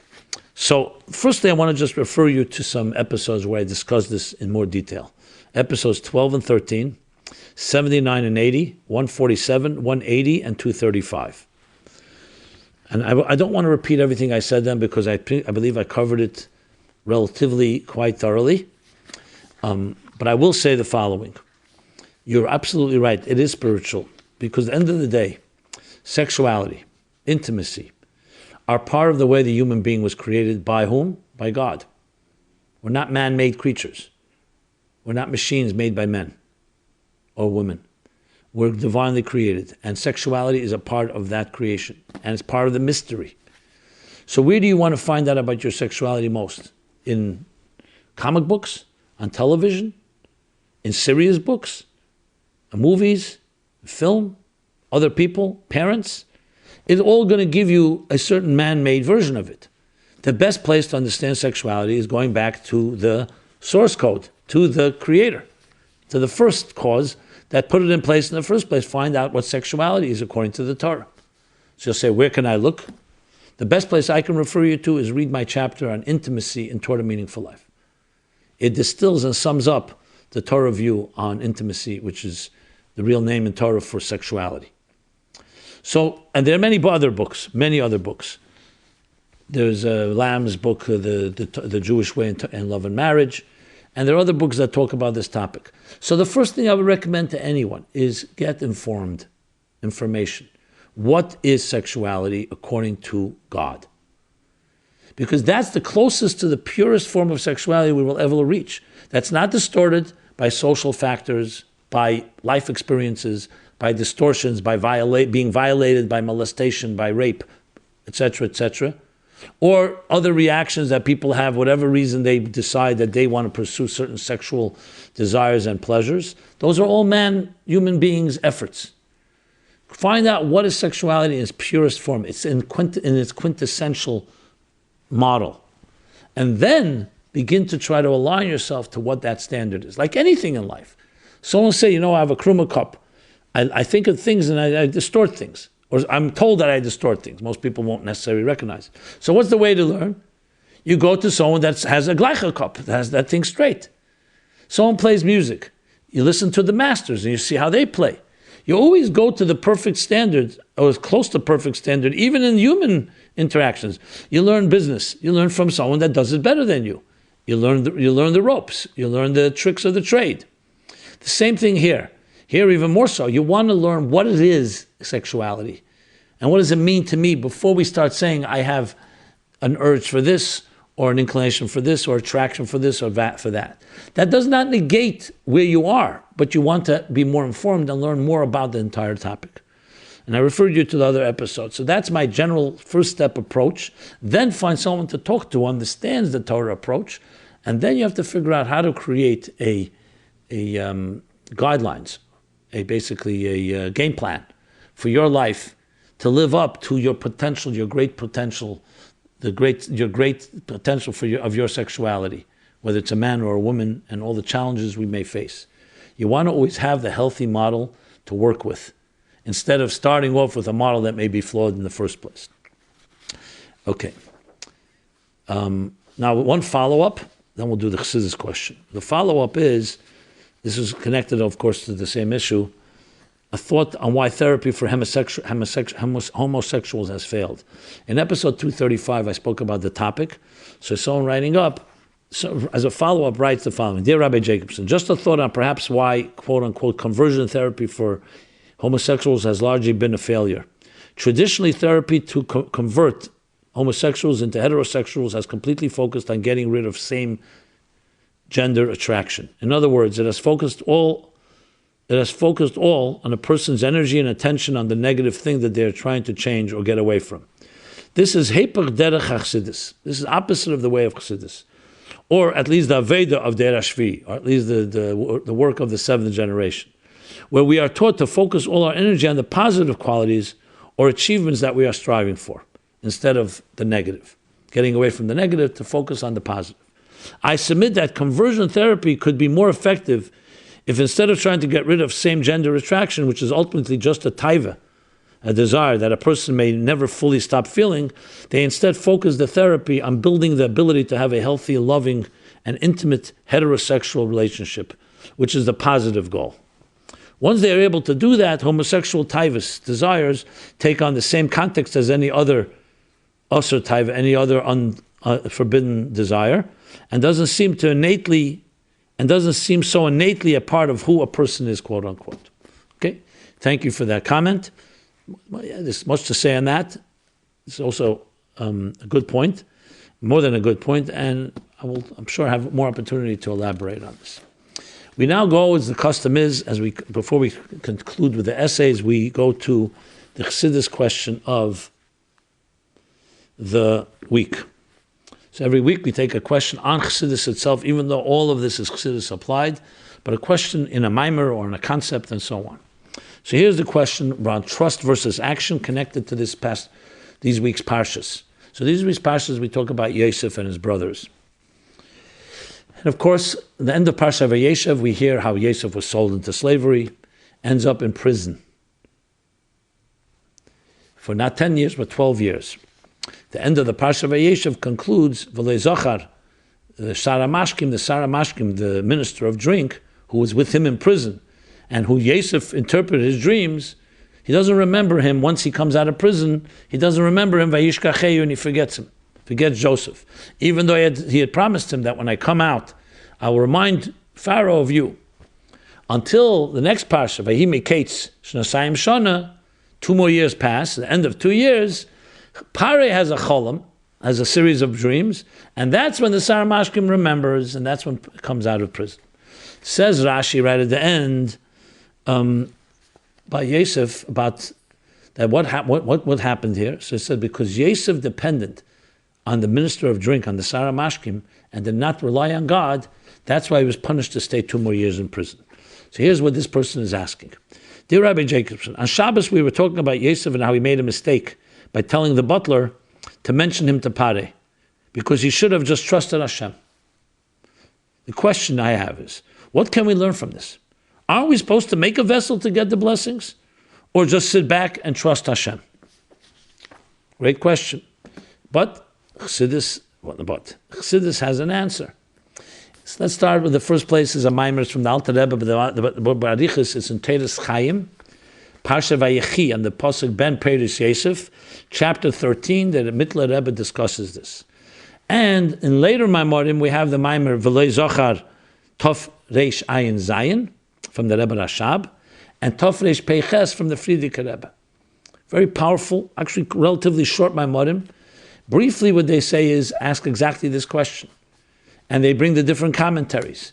so firstly I want to just refer you to some episodes where I discuss this in more detail. Episodes 12 and 13, 79 and 80, 147, 180, and 235. And I don't want to repeat everything I said then, because I believe I covered it relatively quite thoroughly. But I will say the following. You're absolutely right. It is spiritual, because at the end of the day, sexuality, intimacy, are part of the way the human being was created. By whom? By God. We're not man-made creatures. We're not machines made by men or women. We're divinely created, and sexuality is a part of that creation, and it's part of the mystery. So where do you want to find out about your sexuality most? In comic books, on television, in serious books, movies, film, other people, parents? It's all going to give you a certain man-made version of it. The best place to understand sexuality is going back to the source code, to the creator, to the first cause that put it in place in the first place. Find out what sexuality is according to the Torah. So you'll say, where can I look? The best place I can refer you to is read my chapter on intimacy in Torah Meaningful Life. It distills and sums up the Torah view on intimacy, which is the real name in Torah for sexuality. So, and there are many other books. There's Lamb's book, the Jewish Way in Love and Marriage, and there are other books that talk about this topic. So the first thing I would recommend to anyone is get information. What is sexuality according to God? Because that's the closest to the purest form of sexuality we will ever reach. That's not distorted by social factors, by life experiences, by distortions, by being violated, by molestation, by rape, etc., or other reactions that people have, whatever reason they decide that they want to pursue certain sexual desires and pleasures. Those are all human beings' efforts. Find out what is sexuality in its purest form. It's in its quintessential model. And then begin to try to align yourself to what that standard is. Like anything in life. Someone say, I have a kruma cup. I think of things and I distort things. Or I'm told that I distort things. Most people won't necessarily recognize it. So what's the way to learn? You go to someone that has a gleicha cup, that has that thing straight. Someone plays music. You listen to the masters and you see how they play. You always go to the perfect standard, or as close to perfect standard, even in human interactions. You learn business. You learn from someone that does it better than you. You learn the ropes. You learn the tricks of the trade. The same thing here. Here even more so. You want to learn what it is, sexuality. And what does it mean to me before we start saying I have an urge for this, or an inclination for this, or attraction for this, or that for that? That does not negate where you are, but you want to be more informed and learn more about the entire topic. And I referred you to the other episode. So that's my general first step approach. Then find someone to talk to who understands the Torah approach. And then you have to figure out how to create a guidelines, basically a game plan for your life to live up to your potential, your great potential, your great potential of your sexuality, whether it's a man or a woman, and all the challenges we may face. You want to always have the healthy model to work with, instead of starting off with a model that may be flawed in the first place. Okay. Now, one follow-up, then we'll do the Chassidus question. The follow-up is, this is connected, of course, to the same issue, a thought on why therapy for homosexuals has failed. In episode 235, I spoke about the topic. So someone writing up, as a follow-up, writes the following. Dear Rabbi Jacobson, just a thought on perhaps why, quote-unquote, conversion therapy for homosexuals has largely been a failure. Traditionally, therapy to convert homosexuals into heterosexuals has completely focused on getting rid of same-gender attraction. In other words, it has focused all on a person's energy and attention on the negative thing that they're trying to change or get away from. This is Heper derech Chassidus. This is opposite of the way of Chassidus, or at least the Aveda of Der Ashvi, or at least the work of the seventh generation, where we are taught to focus all our energy on the positive qualities or achievements that we are striving for, instead of the negative. Getting away from the negative to focus on the positive. I submit that conversion therapy could be more effective if instead of trying to get rid of same-gender attraction, which is ultimately just a taiva, a desire that a person may never fully stop feeling, they instead focus the therapy on building the ability to have a healthy, loving, and intimate heterosexual relationship, which is the positive goal. Once they are able to do that, homosexual taivas, desires, take on the same context as any other asur taiva, any other forbidden desire, and doesn't seem so innately a part of who a person is, quote unquote. Okay, thank you for that comment. Well, yeah, there's much to say on that. It's also a good point, more than a good point, and I'm sure have more opportunity to elaborate on this. We now go, as the custom is, before we conclude with the essays, we go to the Chassidus question of the week. So every week we take a question on Chassidus itself, even though all of this is Chassidus applied, but a question in a mimer or in a concept and so on. So here's the question around trust versus action connected to these week's Parshas. So these week's Parshas we talk about Yosef and his brothers. And of course, at the end of Parsha Vayigash, we hear how Yosef was sold into slavery, ends up in prison for not 10 years, but 12 years. The end of the Parsha Vayigash concludes, V'lei Zochar, the Sara Mashkim, the minister of drink, who was with him in prison, and who Yosef interpreted his dreams, he doesn't remember him once he comes out of prison. He doesn't remember him, Vayishkacheyu, and he forgets him. Forgets Joseph. Even though he had promised him that when I come out, I will remind Pharaoh of you. Until the next Parsha, Vayhi Meketz Shnasayim Shana, 2 more years pass, at the end of 2 years, Pare has a cholam, has a series of dreams, and that's when the Sara Mashkim remembers, and that's when he comes out of prison. Says Rashi right at the end, by Yosef, about that what happened here. So it said, because Yosef depended on the minister of drink, on the Sara Mashkim, and did not rely on God, that's why he was punished to stay 2 more years in prison. So here's what this person is asking. Dear Rabbi Jacobson, on Shabbos we were talking about Yosef and how he made a mistake by telling the butler to mention him to Pare, because he should have just trusted Hashem. The question I have is, what can we learn from this? Aren't we supposed to make a vessel to get the blessings, or just sit back and trust Hashem? Great question. But Chassidus has an answer. So let's start with the first place is a mimer from the Alter Rebbe, but the Barichas is in Teres Chaim, Parsha Vayechi, and the Pasuk Ben Peres Yosef, chapter 13, that the Mittler Rebbe discusses this. And in later Maimorim, we have the mimer V'lei Zochar Tov Reish Ayin Zayin, from the Rebbe Rashab, and Tov Reish Peiches from the Friedrich Rebbe. Very powerful, actually relatively short Maimorim. Briefly, what they say is ask exactly this question. And they bring the different commentaries.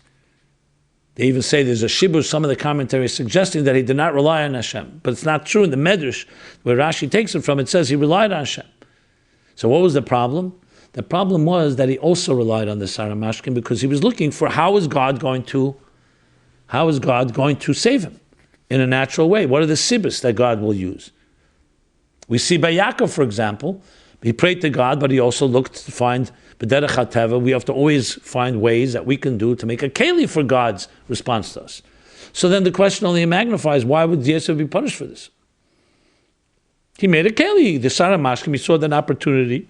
They even say there's a shibur, some of the commentaries suggesting that he did not rely on Hashem. But it's not true. In the Medrash, where Rashi takes it from, it says he relied on Hashem. So what was the problem? The problem was that he also relied on the Sara Mashkin because he was looking for how is God going to save him in a natural way? What are the sibus that God will use? We see by Yaakov, for example, he prayed to God, but he also looked to find b'derech hateva. We have to always find ways that we can do to make a keli for God's response to us. So then the question only magnifies, why would Yosef be punished for this? He made a keli. The Sara Mashkim, he saw an opportunity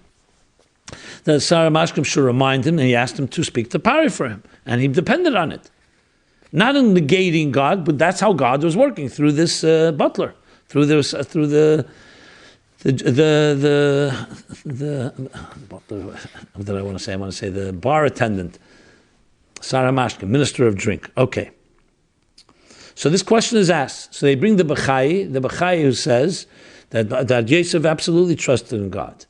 that Sara Mashkim should remind him, and he asked him to speak to Pari for him, and he depended on it. Not in negating God, but that's how God was working through this butler, through the what did I want to say? I want to say the bar attendant, Sara Mashkin, minister of drink. Okay. So this question is asked. So they bring the Bechai who says that Yosef absolutely trusted in God.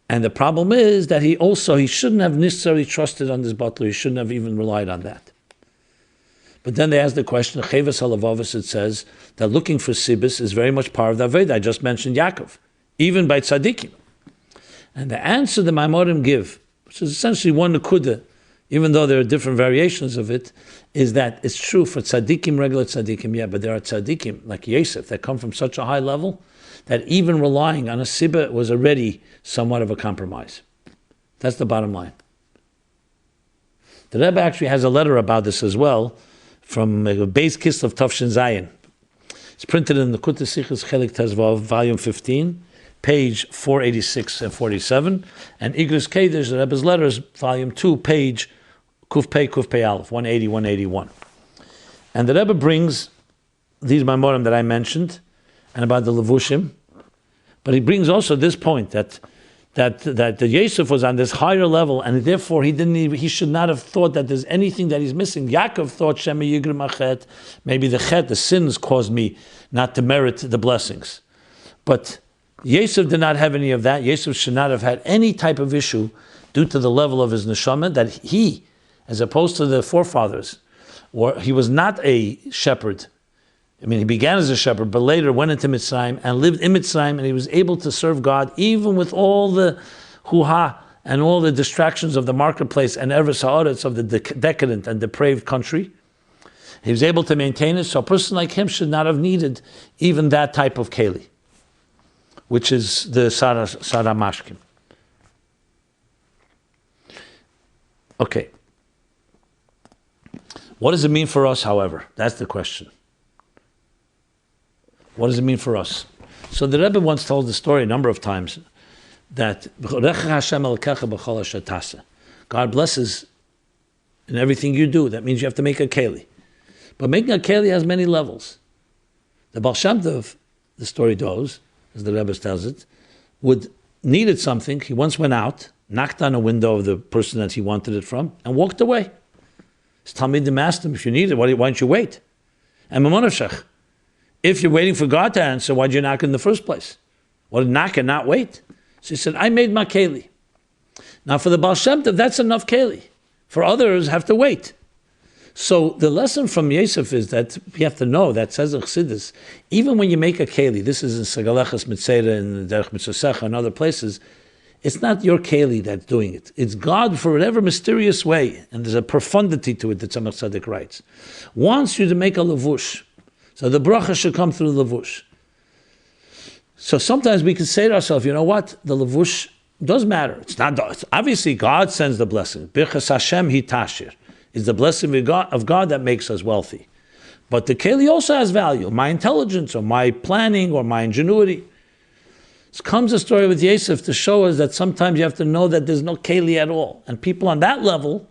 And the problem is that he shouldn't have necessarily trusted on this butler. He shouldn't have even relied on that. But then they ask the question, Chavas Halavavas, it says that looking for Sibis is very much part of the Aveda. I just mentioned Yaakov, even by Tzaddikim. And the answer the Maimorim give, which is essentially one Nekuda, even though there are different variations of it, is that it's true for Tzaddikim, regular Tzaddikim, yeah, but there are Tzaddikim, like Yosef, that come from such a high level that even relying on a Sibba was already somewhat of a compromise. That's the bottom line. The Rebbe actually has a letter about this as well, from Beis Kislev Tafshin Zayin. It's printed in the Kutei Sichos Chelik Tezvav, volume 15, page 486 and 47, and Igros Kedesh, the Rebbe's letters, volume 2, page Kuf Pei Aleph, 180, 181. And the Rebbe brings these Maimorim that I mentioned, and about the Levushim, but he brings also this point that the Yosef was on this higher level, and therefore he should not have thought that there's anything that he's missing. Yaakov thought Shema Yigrim Achet, maybe the sins caused me not to merit the blessings. But Yosef did not have any of that. Yosef should not have had any type of issue due to the level of his neshama, that he, as opposed to the forefathers, he was not a shepherd. I mean, he began as a shepherd, but later went into Mitzrayim and lived in Mitzrayim, and he was able to serve God even with all the hoo-ha and all the distractions of the marketplace and Eretz Haaretz of the decadent and depraved country. He was able to maintain it, so a person like him should not have needed even that type of keli, which is the Sara Mashkim. Okay. What does it mean for us, however? That's the question. What does it mean for us? So the Rebbe once told the story a number of times that God blesses in everything you do. That means you have to make a keli. But making a keli has many levels. The Baal Shem Tov, the story goes, as the Rebbe tells it, needed something. He once went out, knocked on a window of the person that he wanted it from, and walked away. His Talmidim asked him, if you need it, why don't you wait? And Mamonashach, if you're waiting for God to answer, why'd you knock in the first place? Well, knock and not wait. So he said, I made my keli. Now for the Baal Shem Tov, that's enough keli. For others, have to wait. So the lesson from Yosef is that we have to know that, says Chassidus, even when you make a keli, this is in Sagalechas Mitzera and Derech Mitzosecha and other places, it's not your keli that's doing it. It's God, for whatever mysterious way, and there's a profundity to it that Tzemach Tzedek writes, wants you to make a levush. So the bracha should come through the levush. So sometimes we can say to ourselves, you know what? The levush does matter. It's obviously God sends the blessing. Birchas Hashem hi tashir. It's the blessing of God that makes us wealthy. But the keli also has value. My intelligence, or my planning, or my ingenuity. This comes a story with Yosef to show us that sometimes you have to know that there's no keli at all. And people on that level,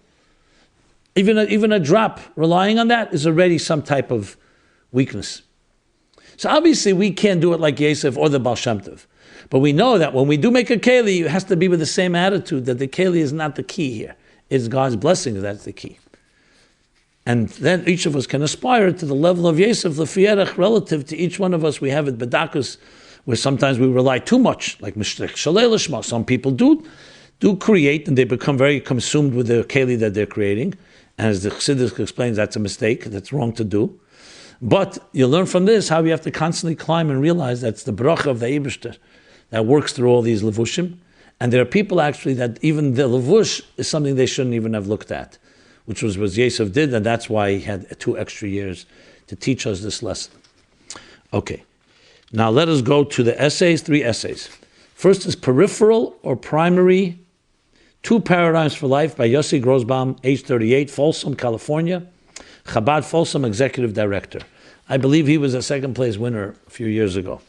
even a drop, relying on that is already some type of weakness. So obviously we can't do it like Yosef or the Baal Shem Tov. But we know that when we do make a keli, it has to be with the same attitude that the keli is not the key here. It's God's blessing that's the key. And then each of us can aspire to the level of Yosef, Lefiyerech, relative to each one of us. We have it, Bedakus, where sometimes we rely too much, like Mishtrek Shalei Lishma. Some people do create, and they become very consumed with the keli that they're creating. And as the Chassidus explains, that's a mistake. That's wrong to do. But you learn from this how you have to constantly climb and realize that's the bracha of the Eibishter that works through all these levushim. And there are people actually that even the levush is something they shouldn't even have looked at, which was what Yosef did, and that's why he had 2 extra years to teach us this lesson. Okay, now let us go to the essays, 3 essays. First is Peripheral or Primary, 2 Paradigms for Life by Yossi Grossbaum, age 38, Folsom, California. Chabad Folsom, Executive Director. I believe he was a second place winner a few years ago.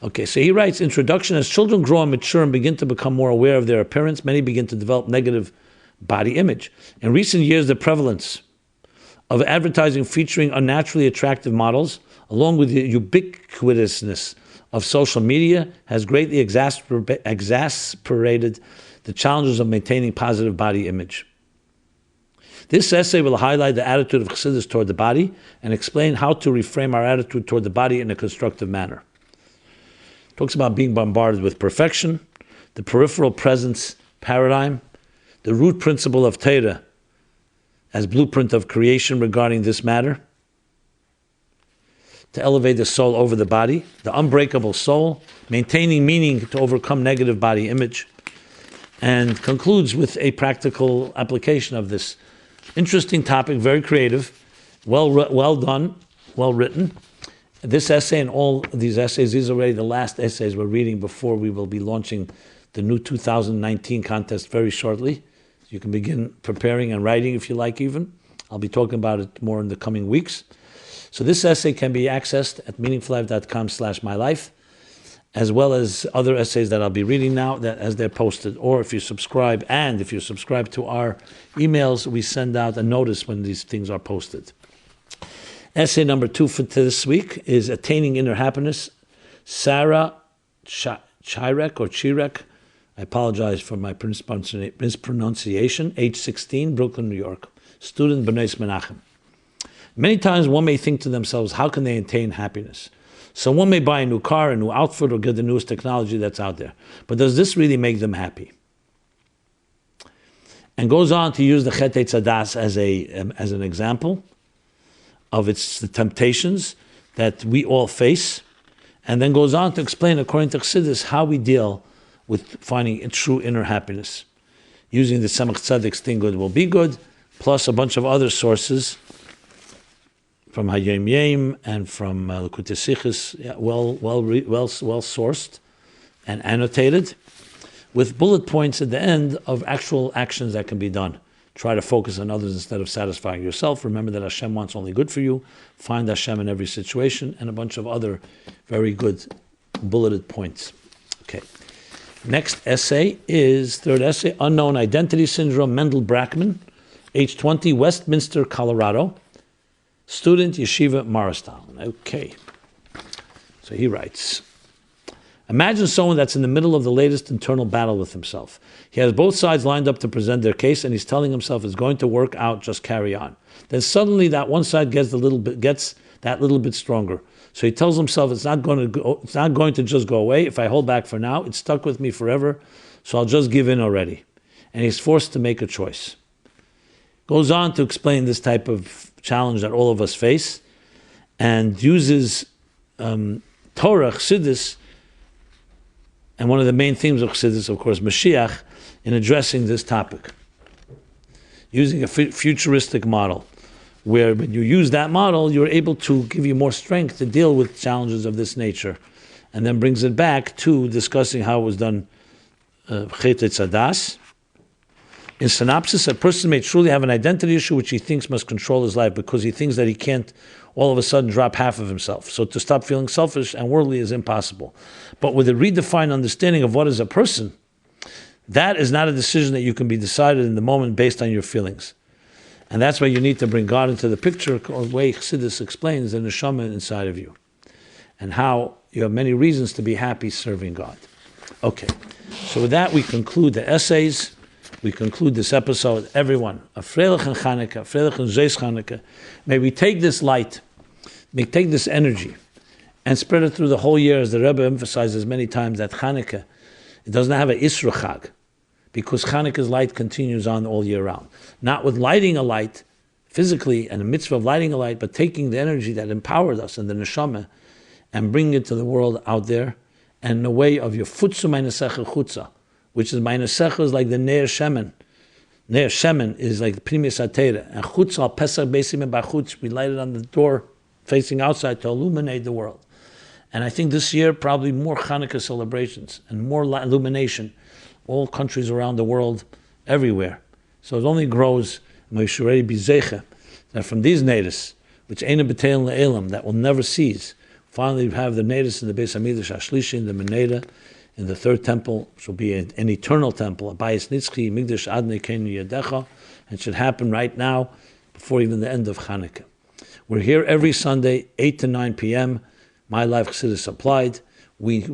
Okay, so he writes, Introduction, as children grow and mature and begin to become more aware of their appearance, many begin to develop negative body image. In recent years, the prevalence of advertising featuring unnaturally attractive models, along with the ubiquitousness of social media, has greatly exasperated the challenges of maintaining positive body image. This essay will highlight the attitude of Chassidus toward the body and explain how to reframe our attitude toward the body in a constructive manner. It talks about being bombarded with perfection, the peripheral presence paradigm, the root principle of Torah as blueprint of creation regarding this matter, to elevate the soul over the body, the unbreakable soul, maintaining meaning to overcome negative body image, and concludes with a practical application of this interesting topic, very creative, well done, well written. This essay and all these essays, these are already the last essays we're reading before we will be launching the new 2019 contest very shortly. You can begin preparing and writing if you like even. I'll be talking about it more in the coming weeks. So this essay can be accessed at meaningfullife.com/mylife, as well as other essays that I'll be reading now that as they're posted. Or if you subscribe to our emails, we send out a notice when these things are posted. Essay number 2 for this week is Attaining Inner Happiness. Sara Chyrek or Chyrek, I apologize for my mispronunciation, age 16, Brooklyn, New York. Student, B'nai Menachem. Many times one may think to themselves, how can they attain happiness? So one may buy a new car, a new outfit, or get the newest technology that's out there. But does this really make them happy? And goes on to use the Chet Eitzadas as an example of the temptations that we all face, and then goes on to explain, according to Chassidus, how we deal with finding a true inner happiness, using the Samach Tzadik's Thing Good Will Be Good, plus a bunch of other sources from Hayom Yom and from Likutei Sichos, well sourced and annotated, with bullet points at the end of actual actions that can be done. Try to focus on others instead of satisfying yourself. Remember that Hashem wants only good for you. Find Hashem in every situation, and a bunch of other very good bulleted points. Okay. Next essay is, third essay, Unknown Identity Syndrome, Mendel Brackman, age 20, Westminster, Colorado. Student, Yeshiva, Morristown. Okay. So he writes, imagine someone that's in the middle of the latest internal battle with himself. He has both sides lined up to present their case, and he's telling himself it's going to work out, just carry on. Then suddenly that one side gets that little bit stronger. So he tells himself it's not going to just go away. If I hold back for now, it's stuck with me forever, so I'll just give in already. And he's forced to make a choice. Goes on to explain this type of challenge that all of us face, and uses Torah, Chassidus, and one of the main themes of Chassidus, of course, Mashiach, in addressing this topic. Using a futuristic model, where when you use that model, you're able to give you more strength to deal with challenges of this nature, and then brings it back to discussing how it was done, Chet Eitzadas. In synopsis, a person may truly have an identity issue which he thinks must control his life because he thinks that he can't all of a sudden drop half of himself. So to stop feeling selfish and worldly is impossible. But with a redefined understanding of what is a person, that is not a decision that you can be decided in the moment based on your feelings. And that's why you need to bring God into the picture, or the way Chassidus explains the neshama inside of you, and how you have many reasons to be happy serving God. Okay, so with that we conclude the essays. We conclude this episode. Everyone, a Freilich and Chanukah, Freilich and Zeis Chanukah. May we take this light, may we take this energy, and spread it through the whole year, as the Rebbe emphasizes many times that Chanukah, it doesn't have an Isra Chag, because Chanukah's light continues on all year round. Not with lighting a light, physically, and a mitzvah of lighting a light, but taking the energy that empowered us and the neshama and bringing it to the world out there, and in the way of your futsu meinesecha chutza, which is meinesecha is like the ne'er shemen. Ne'er shemen is like the primis atera, and chutza al pesach beisim b'chutz, we light it on the door facing outside to illuminate the world. And I think this year, probably more Chanukah celebrations and more illumination, all countries around the world, everywhere. So it only grows, and we should already be zeicha, that from these natives, which ain't a b'teil le'elam, that will never cease, finally we have the natives in the Beis HaMikdash Ashlishi, in the Meneda, in the third temple, which will be an eternal temple, a Bayis Nitzchi, Migdash Adnei Keinu Yadecha, and should happen right now, before even the end of Chanukah. We're here every Sunday, 8 to 9 p.m., My Life Chassidus Applied. We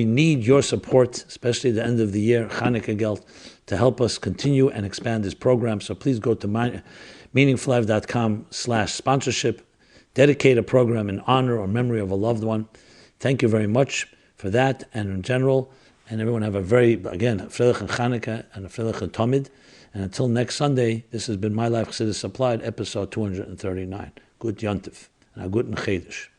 need your support, especially at the end of the year, Chanukah Geld, to help us continue and expand this program. So please go to meaningfullife.com/sponsorship, dedicate a program in honor or memory of a loved one. Thank you very much for that, and in general, and everyone have a very, again, Freilich and Chanukah and a Freilich and Tomid. And until next Sunday, this has been My Life Chassidus Applied, episode 239. Good Yontif, and a good Chedesh.